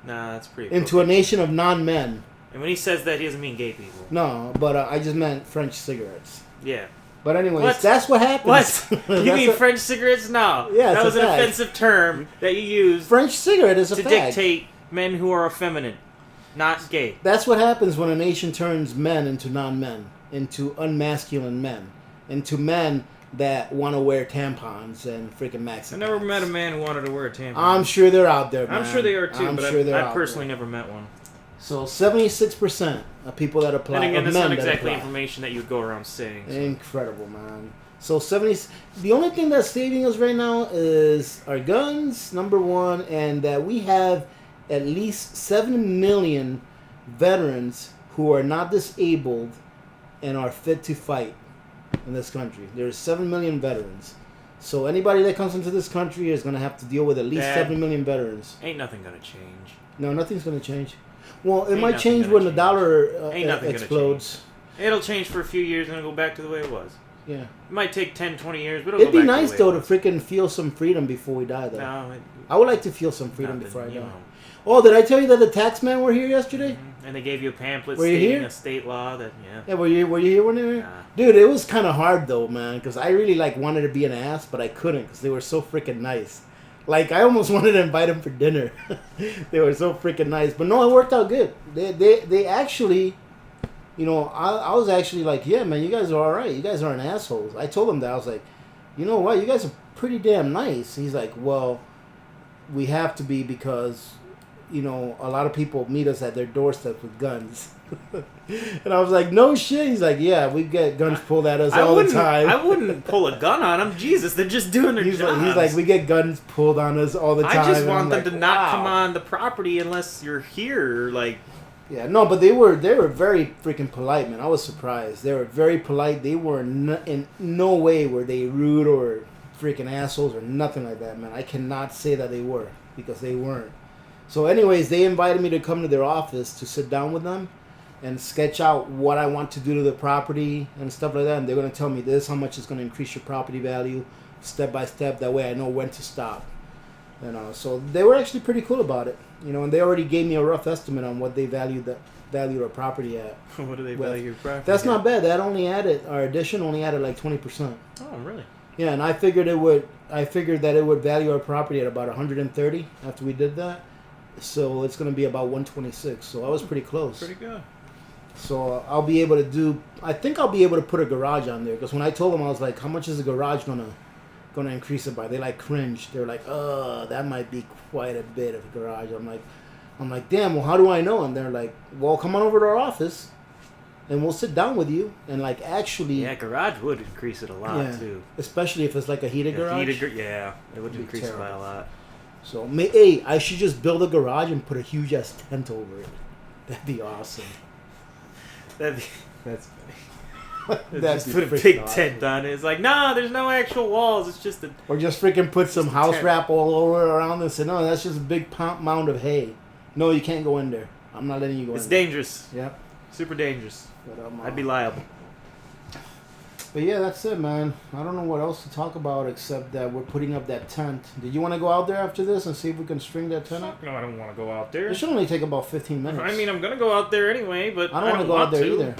[SPEAKER 3] Nah, that's pretty.
[SPEAKER 2] Into a nation of non-men.
[SPEAKER 3] And when he says that, he doesn't mean gay people.
[SPEAKER 2] No, but I just meant French cigarettes.
[SPEAKER 3] Yeah.
[SPEAKER 2] But anyways,
[SPEAKER 3] What?
[SPEAKER 2] that's what happens.
[SPEAKER 3] What? You mean French cigarettes? No.
[SPEAKER 2] Yeah,
[SPEAKER 3] that
[SPEAKER 2] it's
[SPEAKER 3] was
[SPEAKER 2] a
[SPEAKER 3] an
[SPEAKER 2] fag.
[SPEAKER 3] offensive term that you used
[SPEAKER 2] French cigarette is a
[SPEAKER 3] to
[SPEAKER 2] fag.
[SPEAKER 3] dictate men who are effeminate, not gay.
[SPEAKER 2] That's what happens when a nation turns men into non-men, into unmasculine men, into men that want to wear tampons and freaking maxi.
[SPEAKER 1] I never met a man who wanted to wear a tampon.
[SPEAKER 2] I'm sure they're out there, man.
[SPEAKER 1] I'm sure they are too,
[SPEAKER 2] I'm
[SPEAKER 1] but
[SPEAKER 2] sure they're
[SPEAKER 1] I
[SPEAKER 2] out
[SPEAKER 1] personally
[SPEAKER 2] there.
[SPEAKER 1] never met one.
[SPEAKER 2] So 76% of people that apply,
[SPEAKER 3] And again,
[SPEAKER 2] of
[SPEAKER 3] that's
[SPEAKER 2] men
[SPEAKER 3] not
[SPEAKER 2] that
[SPEAKER 3] exactly
[SPEAKER 2] apply.
[SPEAKER 3] information that you would go around saying. So.
[SPEAKER 2] Incredible, man. So 70. The only thing that's saving us right now is our guns, number one, and that we have at least 7 million veterans who are not disabled and are fit to fight in this country. There's 7 million veterans. So anybody that comes into this country is going to have to deal with at least
[SPEAKER 3] Dad,
[SPEAKER 2] 7 million veterans.
[SPEAKER 3] Ain't nothing gonna change.
[SPEAKER 2] No, nothing's going to change. Well, it
[SPEAKER 3] Ain't
[SPEAKER 2] might
[SPEAKER 3] nothing
[SPEAKER 2] change
[SPEAKER 3] gonna
[SPEAKER 2] when the
[SPEAKER 3] change.
[SPEAKER 2] dollar
[SPEAKER 3] Ain't nothing gonna
[SPEAKER 2] explodes.
[SPEAKER 3] It'll change for a few years and it'll go back to the way it was.
[SPEAKER 2] Yeah.
[SPEAKER 3] It might take 10, 20 years, but it'll
[SPEAKER 2] It'd
[SPEAKER 3] go
[SPEAKER 2] be
[SPEAKER 3] back
[SPEAKER 2] nice
[SPEAKER 3] to the
[SPEAKER 2] though
[SPEAKER 3] way
[SPEAKER 2] to
[SPEAKER 3] it
[SPEAKER 2] freaking feel some freedom before we die, though.
[SPEAKER 3] was. No,
[SPEAKER 2] I would like to feel some freedom
[SPEAKER 3] nothing,
[SPEAKER 2] before I
[SPEAKER 3] you
[SPEAKER 2] die.
[SPEAKER 3] know.
[SPEAKER 2] Oh, did I tell you that the tax men were here yesterday?
[SPEAKER 3] Mhm. And they gave you a pamphlet
[SPEAKER 2] Were you
[SPEAKER 3] stating
[SPEAKER 2] here?
[SPEAKER 3] a state law that, yeah.
[SPEAKER 2] Yeah, were you here when they were here?
[SPEAKER 3] Nah.
[SPEAKER 2] Dude, it was kind of hard though, man, because I really like wanted to be an ass, but I couldn't because they were so freaking nice. Like I almost wanted to invite them for dinner. They were so freaking nice, but no, it worked out good. They actually, you know, I was actually like, yeah, man, you guys are all right. You guys aren't assholes. I told them that. I was like, you know what, you guys are pretty damn nice. He's like, well, we have to be because, you know, a lot of people meet us at their doorsteps with guns. And I was like, no shit. He's like, yeah, we get guns pulled at us all the time.
[SPEAKER 3] I wouldn't pull a gun on them. Jesus, they're just doing their jobs.
[SPEAKER 2] He's like, we get guns pulled on us all the time.
[SPEAKER 3] I just
[SPEAKER 2] And
[SPEAKER 3] want
[SPEAKER 2] I'm
[SPEAKER 3] them
[SPEAKER 2] like,
[SPEAKER 3] to not
[SPEAKER 2] wow.
[SPEAKER 3] come on the property unless you're here. Like,
[SPEAKER 2] Yeah, no, but they were very freaking polite, man. I was surprised. They were very polite. They were in no way were they rude or freaking assholes or nothing like that, man. I cannot say that they were because they weren't. So, anyways, they invited me to come to their office to sit down with them and sketch out what I want to do to the property and stuff like that. And they're going to tell me this, how much it's going to increase your property value, step by step. That way I know when to stop. You know, so they were actually pretty cool about it. You know, and they already gave me a rough estimate on what they value our property at.
[SPEAKER 3] what do they
[SPEAKER 2] Well,
[SPEAKER 3] value your property?
[SPEAKER 2] That's not bad. Our addition only added like 20%.
[SPEAKER 3] Oh, really?
[SPEAKER 2] Yeah, and I figured that it would value our property at about 130 after we did that. So it's going to be about 126. So I was pretty close.
[SPEAKER 3] Pretty good.
[SPEAKER 2] So I'll be able to put a garage on there because when I told them, I was like, how much is the garage gonna increase it by? They like cringed. They were like, that might be quite a bit of a garage. I'm like, damn, well, how do I know? And they're like, well, come on over to our office and we'll sit down with you and like actually,
[SPEAKER 3] Yeah, garage would increase it a lot,
[SPEAKER 2] Yeah.
[SPEAKER 3] too.
[SPEAKER 2] especially if it's like a heated garage.
[SPEAKER 3] Yeah, it would
[SPEAKER 2] It'd be
[SPEAKER 3] increase it by a
[SPEAKER 2] terrible.
[SPEAKER 3] lot.
[SPEAKER 2] So, hey, I should just build a garage and put a huge ass tent over it. That'd be awesome.
[SPEAKER 3] That's funny.
[SPEAKER 2] That'd
[SPEAKER 3] Just
[SPEAKER 2] be
[SPEAKER 3] put a
[SPEAKER 2] freaking
[SPEAKER 3] big
[SPEAKER 2] awesome.
[SPEAKER 3] tent on it. It's like, nah, there's no actual walls. It's just a...
[SPEAKER 2] Or just freaking put some
[SPEAKER 3] Just a
[SPEAKER 2] house
[SPEAKER 3] tent.
[SPEAKER 2] wrap all over around this. And no, that's just a big mound of hay. No, you can't go in there. I'm not letting you go
[SPEAKER 3] It's
[SPEAKER 2] in there.
[SPEAKER 3] dangerous.
[SPEAKER 2] Yep.
[SPEAKER 3] Super dangerous.
[SPEAKER 2] But,
[SPEAKER 3] I'd be liable.
[SPEAKER 2] But yeah, that's it, man. I don't know what else to talk about except that we're putting up that tent. Did you want to go out there after this and see if we can string that tent up?
[SPEAKER 3] No, I don't want to go out there.
[SPEAKER 2] It should only take about 15 minutes.
[SPEAKER 3] I mean, I'm going to go out there anyway, but
[SPEAKER 2] I don't want to go out there either.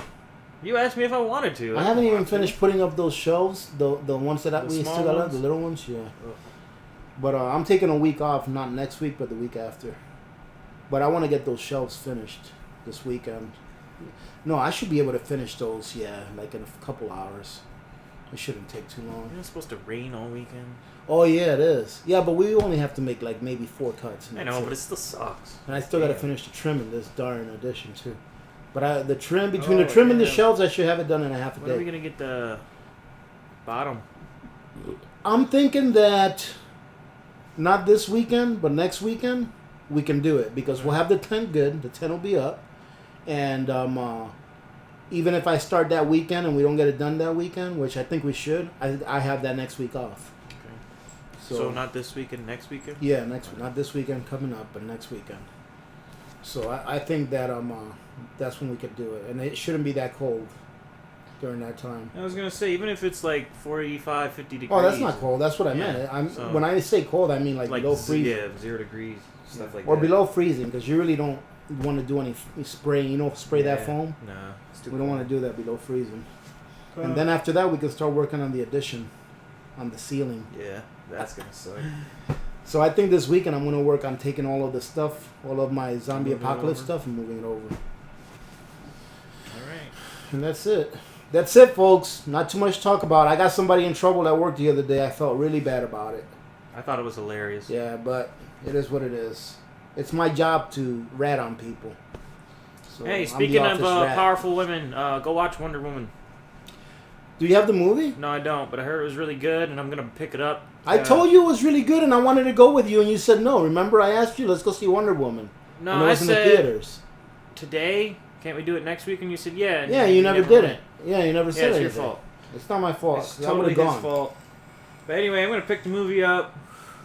[SPEAKER 3] You asked me if I wanted to.
[SPEAKER 2] I haven't even finished putting up those shelves, the ones that
[SPEAKER 3] The
[SPEAKER 2] we
[SPEAKER 3] small
[SPEAKER 2] still got up,
[SPEAKER 3] ones?
[SPEAKER 2] the little ones, yeah. But I'm taking a week off, not next week, but the week after. But I want to get those shelves finished this weekend. No, I should be able to finish those, yeah, like in a couple hours. It shouldn't take too long.
[SPEAKER 3] It's supposed to rain all weekend.
[SPEAKER 2] Oh yeah, it is. Yeah, but we only have to make like maybe 4 cuts. and
[SPEAKER 3] I
[SPEAKER 2] that's
[SPEAKER 3] know,
[SPEAKER 2] it.
[SPEAKER 3] but it still sucks.
[SPEAKER 2] And I still got to
[SPEAKER 3] Yeah.
[SPEAKER 2] finish the trim in this darn edition too. But the trim between
[SPEAKER 3] Oh,
[SPEAKER 2] the trim and the
[SPEAKER 3] yeah.
[SPEAKER 2] shelves, I should have it done in a half a
[SPEAKER 3] When are we
[SPEAKER 2] day.
[SPEAKER 3] going to get the bottom?
[SPEAKER 2] I'm thinking that not this weekend, but next weekend, we can do it because we'll have the tent good. The tent will be up, and even if I start that weekend and we don't get it done that weekend, which I think we should, I have that next week off.
[SPEAKER 3] Okay. So not this weekend, next weekend?
[SPEAKER 2] Yeah, not this weekend coming up, but next weekend. So I think that that's when we could do it, and it shouldn't be that cold during that time.
[SPEAKER 3] I was gonna say, even if it's like 45, 50 degrees.
[SPEAKER 2] Oh, that's not cold. That's what I meant. When I say cold, I mean like below freezing.
[SPEAKER 3] Yeah, 0 degrees, stuff like
[SPEAKER 2] or
[SPEAKER 3] that.
[SPEAKER 2] Or below freezing, because you really don't want to do any spraying. Spray that foam.
[SPEAKER 3] No,
[SPEAKER 2] we don't want to do that below freezing. And then after that, we can start working on the addition, on the ceiling.
[SPEAKER 3] Yeah, that's gonna suck.
[SPEAKER 2] So I think this weekend I'm gonna work on taking all of the stuff, all of my zombie apocalypse stuff, and moving it over.
[SPEAKER 3] All right.
[SPEAKER 2] And that's it. That's it, folks. Not too much to talk about. I got somebody in trouble at work the other day. I felt really bad about it.
[SPEAKER 3] I thought it was hilarious.
[SPEAKER 2] Yeah, but it is what it is. It's my job to rat on people. So
[SPEAKER 3] hey, speaking of powerful women, go watch Wonder Woman.
[SPEAKER 2] Do you have the movie?
[SPEAKER 3] No, I don't, but I heard it was really good, and I'm going to pick it up.
[SPEAKER 2] I told you it was really good, and I wanted to go with you, and you said no. Remember, I asked you, let's go see Wonder Woman.
[SPEAKER 3] No,
[SPEAKER 2] and it was
[SPEAKER 3] I
[SPEAKER 2] in
[SPEAKER 3] said,
[SPEAKER 2] the theaters.
[SPEAKER 3] Today, can't we do it next week? And you said, yeah.
[SPEAKER 2] Yeah, you never did it. Yeah, you never said
[SPEAKER 3] it's
[SPEAKER 2] anything.
[SPEAKER 3] your fault.
[SPEAKER 2] It's not my fault.
[SPEAKER 3] It's totally his fault. But anyway, I'm going to pick the movie up.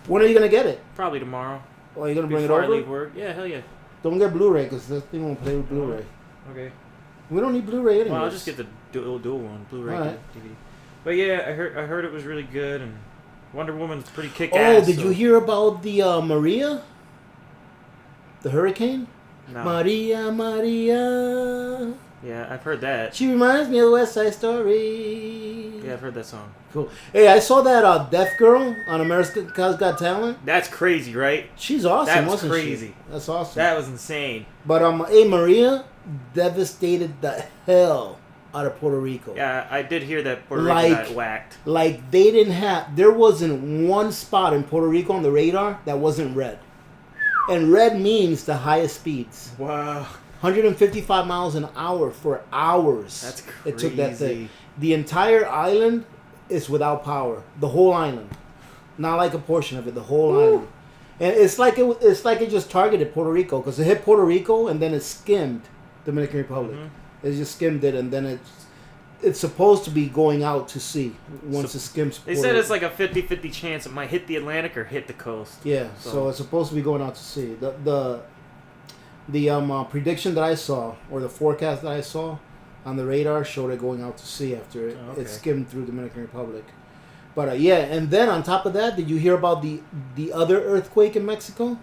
[SPEAKER 2] When are you going to get it?
[SPEAKER 3] Probably tomorrow.
[SPEAKER 2] Oh, are you going to bring it
[SPEAKER 3] Before
[SPEAKER 2] over?
[SPEAKER 3] I leave work. Yeah, hell yeah.
[SPEAKER 2] Don't get Blu-ray, because this thing won't play with Blu-ray.
[SPEAKER 3] Okay.
[SPEAKER 2] We don't need Blu-ray anyway.
[SPEAKER 3] Well, I'll just get the dual one, Blu-ray
[SPEAKER 2] right.
[SPEAKER 3] DVD. But yeah, I heard it was really good, and Wonder Woman's pretty kick-ass.
[SPEAKER 2] Oh, did you hear about the Maria? The hurricane?
[SPEAKER 3] No.
[SPEAKER 2] Maria.
[SPEAKER 3] Yeah, I've heard that.
[SPEAKER 2] She reminds me of West Side Story.
[SPEAKER 3] Yeah, I've heard that song.
[SPEAKER 2] Cool. Hey, I saw that deaf girl on America's Got Talent.
[SPEAKER 3] That's crazy, right?
[SPEAKER 2] She's awesome,
[SPEAKER 3] That was
[SPEAKER 2] wasn't
[SPEAKER 3] crazy.
[SPEAKER 2] she? That's awesome.
[SPEAKER 3] That was insane.
[SPEAKER 2] But hey, Maria devastated the hell out of Puerto Rico.
[SPEAKER 3] Yeah, I did hear that Puerto Rico got whacked.
[SPEAKER 2] Like there wasn't one spot in Puerto Rico on the radar that wasn't red. And red means the highest speeds.
[SPEAKER 3] Wow.
[SPEAKER 2] 155 miles an hour for hours.
[SPEAKER 3] That's crazy.
[SPEAKER 2] It took that thing. The entire island is without power. The whole island. Not like a portion of it, the whole island. And it's like it just targeted Puerto Rico, because it hit Puerto Rico and then it skimmed Dominican Republic. Mm-hmm. It just skimmed it, and then it's supposed to be going out to sea once it skims.
[SPEAKER 3] They said it's like a 50-50 chance it might hit the Atlantic or hit the coast.
[SPEAKER 2] Yeah, so it's supposed to be going out to sea. The prediction that I saw, or the forecast that I saw on the radar, showed it going out to sea after it skimmed through Dominican Republic. But yeah, and then on top of that, did you hear about the other earthquake in Mexico?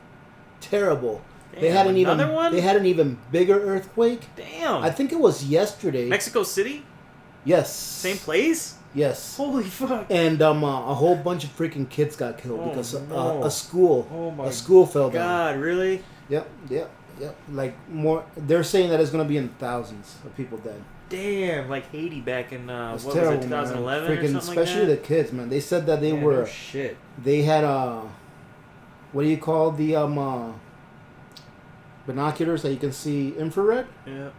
[SPEAKER 2] Terrible.
[SPEAKER 3] Damn,
[SPEAKER 2] they had
[SPEAKER 3] another one?
[SPEAKER 2] They had an even bigger earthquake.
[SPEAKER 3] Damn.
[SPEAKER 2] I think it was yesterday.
[SPEAKER 3] Mexico City?
[SPEAKER 2] Yes.
[SPEAKER 3] Same place?
[SPEAKER 2] Yes.
[SPEAKER 3] Holy fuck.
[SPEAKER 2] And a whole bunch of freaking kids got killed because
[SPEAKER 3] no.
[SPEAKER 2] a school fell down.
[SPEAKER 3] God, really?
[SPEAKER 2] Yep. Like more, they're saying that it's gonna be in thousands of people dead.
[SPEAKER 3] Damn, like Haiti back in
[SPEAKER 2] It's
[SPEAKER 3] what
[SPEAKER 2] terrible,
[SPEAKER 3] was it, 2011
[SPEAKER 2] man.
[SPEAKER 3] or something
[SPEAKER 2] Especially
[SPEAKER 3] like that?
[SPEAKER 2] the kids, man. They said that they were.
[SPEAKER 3] No shit.
[SPEAKER 2] They had what do you call the binoculars that you can see infrared?
[SPEAKER 3] Yeah.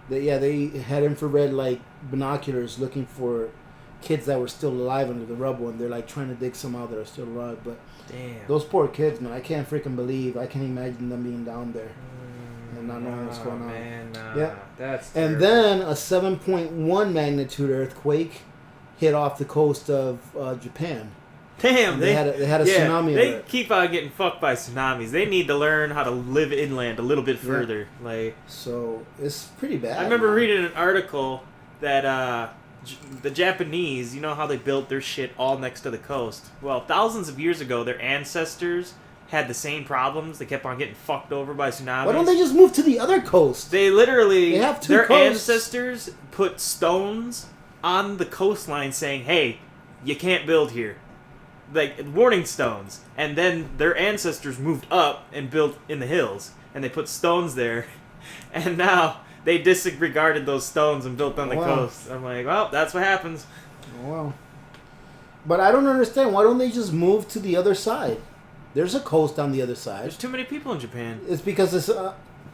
[SPEAKER 2] They had infrared like binoculars looking for kids that were still alive under the rubble, and they're like trying to dig some out that are still alive. But
[SPEAKER 3] damn,
[SPEAKER 2] those poor kids, man, I can't freaking believe. I can't imagine them being down there and not knowing what's going on.
[SPEAKER 3] Man,
[SPEAKER 2] yeah,
[SPEAKER 3] that's
[SPEAKER 2] and
[SPEAKER 3] terrible.
[SPEAKER 2] then a 7.1 magnitude earthquake hit off the coast of Japan.
[SPEAKER 3] Damn,
[SPEAKER 2] they had a tsunami.
[SPEAKER 3] They
[SPEAKER 2] alert.
[SPEAKER 3] keep on getting fucked by tsunamis. They need to learn how to live inland a little bit further. Like,
[SPEAKER 2] so it's pretty bad.
[SPEAKER 3] I remember
[SPEAKER 2] man.
[SPEAKER 3] reading an article that the Japanese, you know how they built their shit all next to the coast. Well, thousands of years ago, their ancestors had the same problems. They kept on getting fucked over by tsunamis.
[SPEAKER 2] Why don't they just move to the other coast?
[SPEAKER 3] They literally,
[SPEAKER 2] they have two
[SPEAKER 3] their
[SPEAKER 2] coasts.
[SPEAKER 3] ancestors put stones on the coastline saying, "Hey, you can't build here." Like warning stones, and then their ancestors moved up and built in the hills, and they put stones there, and now they disregarded those stones and built on the coast. I'm like, well, that's what happens.
[SPEAKER 2] Well, but I don't understand. Why don't they just move to the other side? There's a coast on the other side.
[SPEAKER 3] There's too many people in Japan.
[SPEAKER 2] It's because it's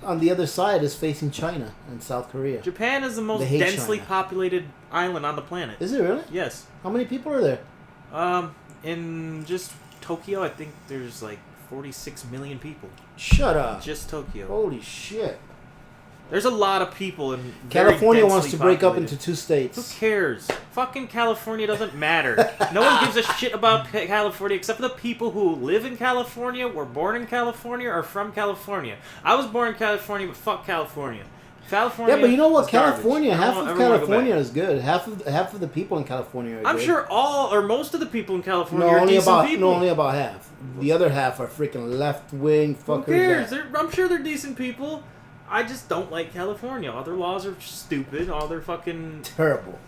[SPEAKER 2] on the other side is facing China and South Korea.
[SPEAKER 3] Japan is the most
[SPEAKER 2] They hate
[SPEAKER 3] densely
[SPEAKER 2] China.
[SPEAKER 3] populated island on the planet.
[SPEAKER 2] Is it really?
[SPEAKER 3] Yes.
[SPEAKER 2] How many people are there?
[SPEAKER 3] In just Tokyo, I think there's like 46 million people.
[SPEAKER 2] Shut up.
[SPEAKER 3] Just Tokyo.
[SPEAKER 2] Holy shit.
[SPEAKER 3] There's a lot of people in very
[SPEAKER 2] California wants
[SPEAKER 3] densely
[SPEAKER 2] to break up
[SPEAKER 3] populated.
[SPEAKER 2] into 2
[SPEAKER 3] Who
[SPEAKER 2] states.
[SPEAKER 3] cares? Fucking California doesn't matter. No one gives a shit about California except for the people who live in California, were born in California, or from California. I was born in California, but fuck California. California.
[SPEAKER 2] Yeah, but you know what?
[SPEAKER 3] is garbage.
[SPEAKER 2] California,
[SPEAKER 3] I
[SPEAKER 2] half
[SPEAKER 3] don't
[SPEAKER 2] of
[SPEAKER 3] ever wanna go
[SPEAKER 2] California
[SPEAKER 3] back.
[SPEAKER 2] is good. Half of the people in California are
[SPEAKER 3] I'm
[SPEAKER 2] good.
[SPEAKER 3] sure all or most of the people in California
[SPEAKER 2] No,
[SPEAKER 3] are
[SPEAKER 2] only
[SPEAKER 3] decent
[SPEAKER 2] about
[SPEAKER 3] people.
[SPEAKER 2] only about half. The other half are freaking left wing fuckers.
[SPEAKER 3] Who cares?
[SPEAKER 2] that-
[SPEAKER 3] I'm sure they're decent people. I just don't like California. All their laws are stupid. All their fucking
[SPEAKER 2] Terrible,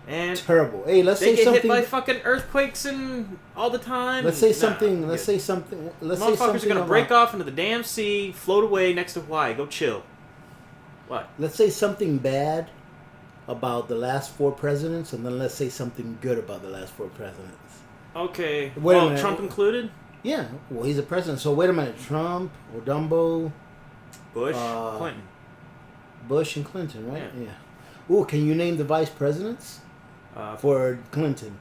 [SPEAKER 3] and
[SPEAKER 2] terrible. Hey, let's
[SPEAKER 3] they
[SPEAKER 2] say
[SPEAKER 3] get
[SPEAKER 2] something.
[SPEAKER 3] hit by fucking earthquakes and all the time.
[SPEAKER 2] Let's say
[SPEAKER 3] Nah,
[SPEAKER 2] something.
[SPEAKER 3] I'm
[SPEAKER 2] Let's
[SPEAKER 3] good.
[SPEAKER 2] say something. Let's say
[SPEAKER 3] Motherfuckers
[SPEAKER 2] something.
[SPEAKER 3] are gonna
[SPEAKER 2] about-
[SPEAKER 3] break off into the damn sea, float away next to Hawaii. Go chill. What?
[SPEAKER 2] Let's say something bad about the last 4 presidents, and then let's say something good about the last 4 presidents.
[SPEAKER 3] Okay.
[SPEAKER 2] Wait a
[SPEAKER 3] well,
[SPEAKER 2] minute.
[SPEAKER 3] Trump included.
[SPEAKER 2] Yeah, well, he's a president. So wait a minute. Trump, Dumbo,
[SPEAKER 3] Bush,
[SPEAKER 2] Uh,
[SPEAKER 3] Clinton.
[SPEAKER 2] Bush, and Clinton, right? Yeah. Ooh, can you name the vice presidents
[SPEAKER 3] For
[SPEAKER 2] for Clinton?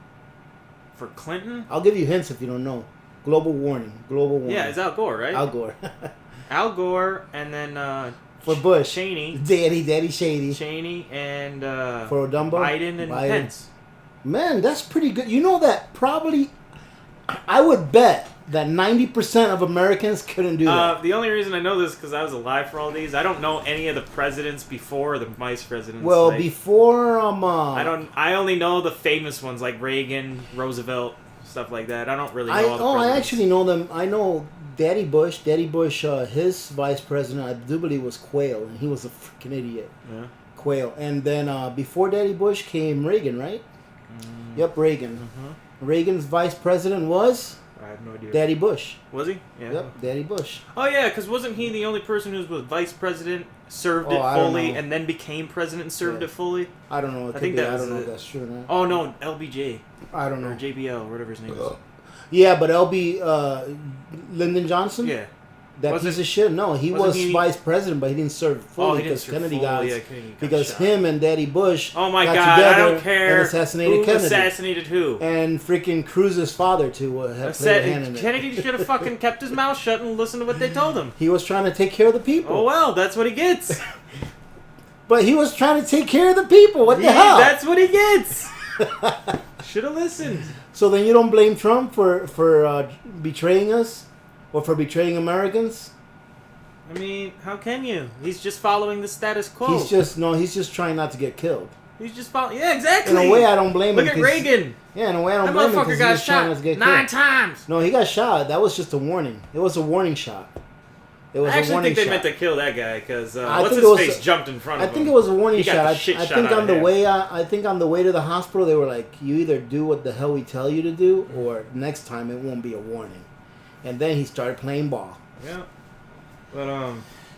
[SPEAKER 3] Clinton.
[SPEAKER 2] I'll give you hints if you don't know. Global warning. Global warning.
[SPEAKER 3] Yeah, it's Al Gore, right?
[SPEAKER 2] Al Gore.
[SPEAKER 3] Al Gore, and then
[SPEAKER 2] For Bush.
[SPEAKER 3] Cheney,
[SPEAKER 2] Daddy Shady.
[SPEAKER 3] Cheney, and
[SPEAKER 2] For Dumbo.
[SPEAKER 3] Biden and Pence.
[SPEAKER 2] Man, that's pretty good. You know that probably, I would bet that 90% of Americans couldn't do that.
[SPEAKER 3] The only reason I know this is because I was alive for all these. I don't know any of the presidents before the vice presidents.
[SPEAKER 2] Well,
[SPEAKER 3] like,
[SPEAKER 2] before
[SPEAKER 3] I only know the famous ones like Reagan, Roosevelt, stuff like that. I don't really know all the
[SPEAKER 2] I
[SPEAKER 3] presidents.
[SPEAKER 2] actually know them. I know Daddy Bush. His vice president, I do believe, was Quayle, and he was a freaking idiot.
[SPEAKER 3] Yeah.
[SPEAKER 2] Quayle, and then before Daddy Bush came Reagan, right? Yep, Reagan. Reagan's vice president was
[SPEAKER 3] I have no idea.
[SPEAKER 2] Daddy Bush.
[SPEAKER 3] Was he? Yeah.
[SPEAKER 2] Yep, Daddy Bush.
[SPEAKER 3] Oh yeah, because wasn't he the only person who was vice president, served it
[SPEAKER 2] I don't
[SPEAKER 3] fully,
[SPEAKER 2] know.
[SPEAKER 3] and then became president and served
[SPEAKER 2] Yeah.
[SPEAKER 3] it fully?
[SPEAKER 2] I don't know. It
[SPEAKER 3] I
[SPEAKER 2] could
[SPEAKER 3] think
[SPEAKER 2] be.
[SPEAKER 3] that
[SPEAKER 2] I
[SPEAKER 3] was
[SPEAKER 2] don't know
[SPEAKER 3] it.
[SPEAKER 2] if that's true or not.
[SPEAKER 3] Oh no, LBJ
[SPEAKER 2] I don't
[SPEAKER 3] or
[SPEAKER 2] know.
[SPEAKER 3] JBL, whatever his name is.
[SPEAKER 2] Yeah, but Lyndon Johnson.
[SPEAKER 3] Yeah.
[SPEAKER 2] That
[SPEAKER 3] Wasn't-
[SPEAKER 2] piece of shit. No, he
[SPEAKER 3] wasn't
[SPEAKER 2] was
[SPEAKER 3] he-
[SPEAKER 2] vice president, but he didn't serve fully
[SPEAKER 3] Oh, he didn't
[SPEAKER 2] because
[SPEAKER 3] serve
[SPEAKER 2] Kennedy
[SPEAKER 3] fully,
[SPEAKER 2] got
[SPEAKER 3] yeah, Kennedy got
[SPEAKER 2] because
[SPEAKER 3] shot.
[SPEAKER 2] him and Daddy Bush
[SPEAKER 3] Oh my
[SPEAKER 2] got
[SPEAKER 3] god,
[SPEAKER 2] together
[SPEAKER 3] I don't care.
[SPEAKER 2] and assassinated
[SPEAKER 3] who
[SPEAKER 2] Kennedy.
[SPEAKER 3] assassinated who?
[SPEAKER 2] And freaking Cruz's father to have played a hand in it.
[SPEAKER 3] Kennedy should have fucking kept his mouth shut and listened to what they told him.
[SPEAKER 2] He was trying to take care of the people.
[SPEAKER 3] Oh well, that's what he gets.
[SPEAKER 2] But he was trying to take care of the people. What the hell?
[SPEAKER 3] That's what he gets. Should have listened.
[SPEAKER 2] So then you don't blame Trump for betraying us or for betraying Americans?
[SPEAKER 3] I mean, how can you? He's just following the status quo.
[SPEAKER 2] He's just trying not to get killed.
[SPEAKER 3] He's just following. Yeah, exactly.
[SPEAKER 2] In a way, I don't blame
[SPEAKER 3] Look
[SPEAKER 2] him.
[SPEAKER 3] at
[SPEAKER 2] 'cause-
[SPEAKER 3] Reagan.
[SPEAKER 2] Yeah, in a way, I don't
[SPEAKER 3] That
[SPEAKER 2] blame him
[SPEAKER 3] motherfucker
[SPEAKER 2] because he
[SPEAKER 3] got
[SPEAKER 2] was trying not
[SPEAKER 3] shot
[SPEAKER 2] to get
[SPEAKER 3] 9
[SPEAKER 2] killed.
[SPEAKER 3] times.
[SPEAKER 2] No, he got shot. That was just a warning. It was a warning shot. It was
[SPEAKER 3] I
[SPEAKER 2] a
[SPEAKER 3] actually
[SPEAKER 2] warning
[SPEAKER 3] think they
[SPEAKER 2] shot.
[SPEAKER 3] meant to kill that guy because
[SPEAKER 2] I
[SPEAKER 3] what's
[SPEAKER 2] think
[SPEAKER 3] his
[SPEAKER 2] it was-
[SPEAKER 3] face jumped in front
[SPEAKER 2] I
[SPEAKER 3] of him.
[SPEAKER 2] think it was a warning
[SPEAKER 3] He got
[SPEAKER 2] shot.
[SPEAKER 3] the
[SPEAKER 2] I
[SPEAKER 3] shit shot
[SPEAKER 2] think
[SPEAKER 3] out
[SPEAKER 2] on
[SPEAKER 3] of
[SPEAKER 2] the
[SPEAKER 3] him.
[SPEAKER 2] way. I think on the way to the hospital, they were like, "You either do what the hell we tell you to do, or next time it won't be a warning." And then he started playing ball.
[SPEAKER 3] Yeah. But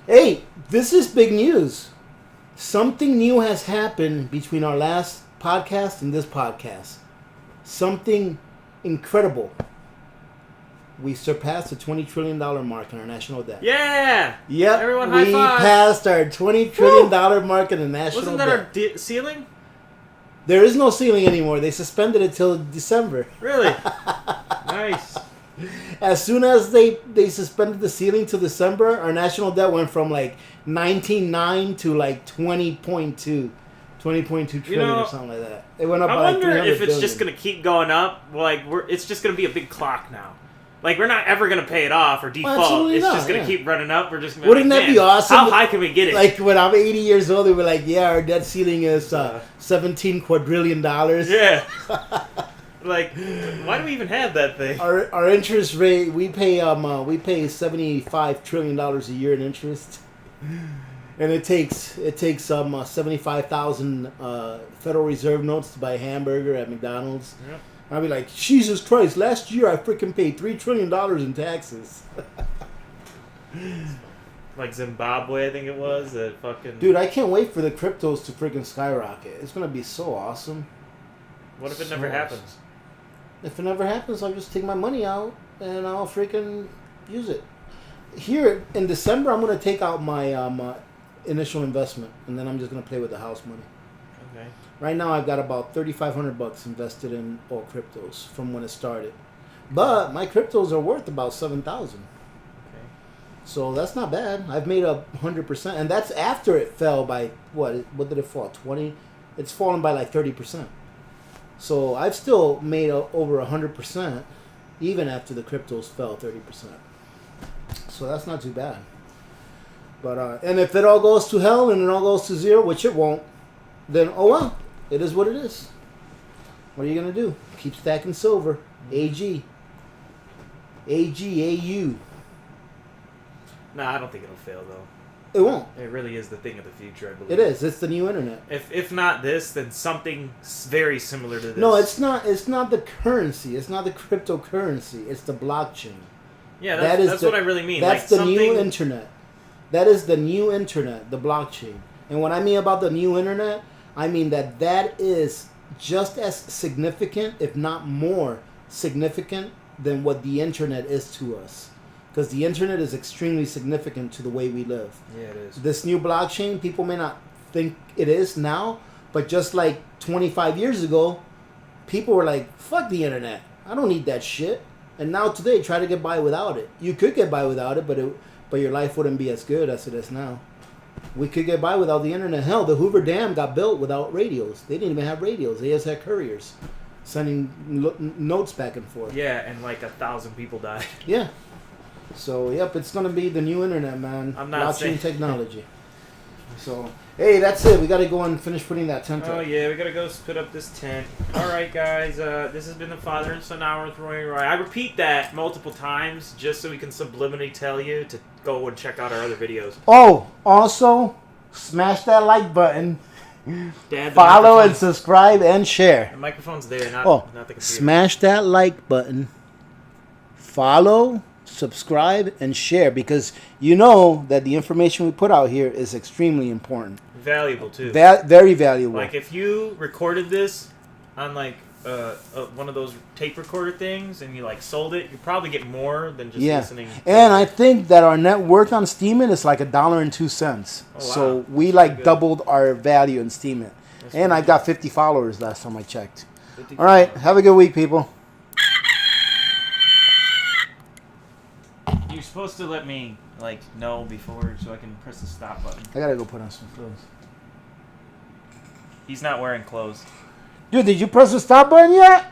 [SPEAKER 2] Hey, this is big news. Something new has happened between our last podcast and this podcast. Something incredible. We surpassed the $20 trillion mark in our national debt.
[SPEAKER 3] yeah.
[SPEAKER 2] Yep,
[SPEAKER 3] Everyone high
[SPEAKER 2] we
[SPEAKER 3] five.
[SPEAKER 2] passed our $20 trillion mark in the national
[SPEAKER 3] Wasn't that
[SPEAKER 2] debt.
[SPEAKER 3] our ceiling?
[SPEAKER 2] There is no ceiling anymore. They suspended it till December.
[SPEAKER 3] Really? Nice.
[SPEAKER 2] As soon as they suspended the ceiling till December, our national debt went from like 19.9 to like 20.2 trillion or something like that. It went up
[SPEAKER 3] I
[SPEAKER 2] by like
[SPEAKER 3] wonder
[SPEAKER 2] 300
[SPEAKER 3] if it's
[SPEAKER 2] billion.
[SPEAKER 3] just gonna keep going up. Like it's just gonna be a big clock now. Like we're not ever gonna pay it off or default.
[SPEAKER 2] Absolutely
[SPEAKER 3] It's
[SPEAKER 2] not,
[SPEAKER 3] just gonna
[SPEAKER 2] yeah.
[SPEAKER 3] keep running up. We're just gonna.
[SPEAKER 2] Wouldn't
[SPEAKER 3] like,
[SPEAKER 2] that be
[SPEAKER 3] "Man,
[SPEAKER 2] awesome?
[SPEAKER 3] How high can we get it?
[SPEAKER 2] Like when I'm 80 years old, they were like, "Yeah, our debt ceiling is $17 quadrillion."
[SPEAKER 3] yeah. Like, why do we even have that thing?
[SPEAKER 2] Our interest rate, we pay $75 trillion a year in interest, and it takes 75,000 Federal Reserve notes to buy a hamburger at McDonald's.
[SPEAKER 3] Yep.
[SPEAKER 2] I'd be like, Jesus Christ! Last year I freaking paid $3 trillion in taxes.
[SPEAKER 3] Like Zimbabwe, I think it was. That fucking
[SPEAKER 2] Dude, I can't wait for the cryptos to freaking skyrocket. It's gonna be so awesome.
[SPEAKER 3] What if it
[SPEAKER 2] so
[SPEAKER 3] never
[SPEAKER 2] awesome.
[SPEAKER 3] happens?
[SPEAKER 2] If it never happens, I'll just take my money out and I'll freaking use it. Here in December, I'm gonna take out my initial investment, and then I'm just gonna play with the house money.
[SPEAKER 3] Okay.
[SPEAKER 2] Right now, I've got about $3,500 invested in all cryptos from when it started. But my cryptos are worth about 7,000.
[SPEAKER 3] Okay.
[SPEAKER 2] So that's not bad. I've made 100%, and that's after it fell by what did it fall? 20. It's fallen by like 30%. So I've still made over 100%, even after the cryptos fell 30%. So that's not too bad. But and if it all goes to hell and it all goes to zero, which it won't, then oh well, it is what it is. What are you gonna do? Keep stacking silver. AG. AU.
[SPEAKER 3] Nah, I don't think it'll fail though.
[SPEAKER 2] It won't.
[SPEAKER 3] It really is the thing of the future, I believe.
[SPEAKER 2] It is. It's the new internet.
[SPEAKER 3] If not this, then something very similar to this.
[SPEAKER 2] No, it's not. It's not the currency. It's not the cryptocurrency. It's the blockchain.
[SPEAKER 3] Yeah, that's what I really mean.
[SPEAKER 2] That's
[SPEAKER 3] like
[SPEAKER 2] the new internet. That is the new internet, the blockchain. And what I mean about the new internet, I mean that is just as significant, if not more significant, than what the internet is to us. Because the internet is extremely significant to the way we live.
[SPEAKER 3] Yeah, it is.
[SPEAKER 2] This new blockchain, people may not think it is now, but just like 25 years ago, people were like, fuck the internet. I don't need that shit. And now today, try to get by without it. You could get by without it, but your life wouldn't be as good as it is now. We could get by without the internet. Hell, the Hoover Dam got built without radios. They didn't even have radios. They just had couriers sending notes back and forth.
[SPEAKER 3] Yeah, and like 1,000 people died.
[SPEAKER 2] Yeah. So, yep, it's going to be the new internet, man.
[SPEAKER 3] I'm not
[SPEAKER 2] blockchain
[SPEAKER 3] saying-
[SPEAKER 2] technology. So, hey, that's it. We got to go and finish putting that tent
[SPEAKER 3] Oh
[SPEAKER 2] up.
[SPEAKER 3] yeah, we gotta go put up this tent. All right, guys. This has been the Father and Son Hour with Roy and Roy. I repeat that multiple times just so we can subliminally tell you to go and check out our other videos.
[SPEAKER 2] Oh, also, smash that like button.
[SPEAKER 3] Dad, the
[SPEAKER 2] Follow and
[SPEAKER 3] microphone's-
[SPEAKER 2] subscribe and share.
[SPEAKER 3] The microphone's there, not
[SPEAKER 2] Oh,
[SPEAKER 3] the computer.
[SPEAKER 2] smash that like button. Follow, subscribe, and share, because you know that the information we put out here is extremely important.
[SPEAKER 3] Valuable too.
[SPEAKER 2] Very valuable.
[SPEAKER 3] Like if you recorded this on like one of those tape recorder things and you like sold it, you probably get more than just listening.
[SPEAKER 2] And I think that our net worth on Steemit is like $1.02.
[SPEAKER 3] Oh, wow.
[SPEAKER 2] So we
[SPEAKER 3] That's
[SPEAKER 2] like
[SPEAKER 3] pretty good.
[SPEAKER 2] doubled our value in Steemit.
[SPEAKER 3] That's
[SPEAKER 2] And
[SPEAKER 3] pretty
[SPEAKER 2] I got 50 followers last time I checked.
[SPEAKER 3] 50
[SPEAKER 2] All right, have a good week, people.
[SPEAKER 1] You're supposed to let me like know before so I can press the stop button.
[SPEAKER 2] I gotta go put on some clothes.
[SPEAKER 1] He's not wearing clothes.
[SPEAKER 2] Dude, did you press the stop button yet?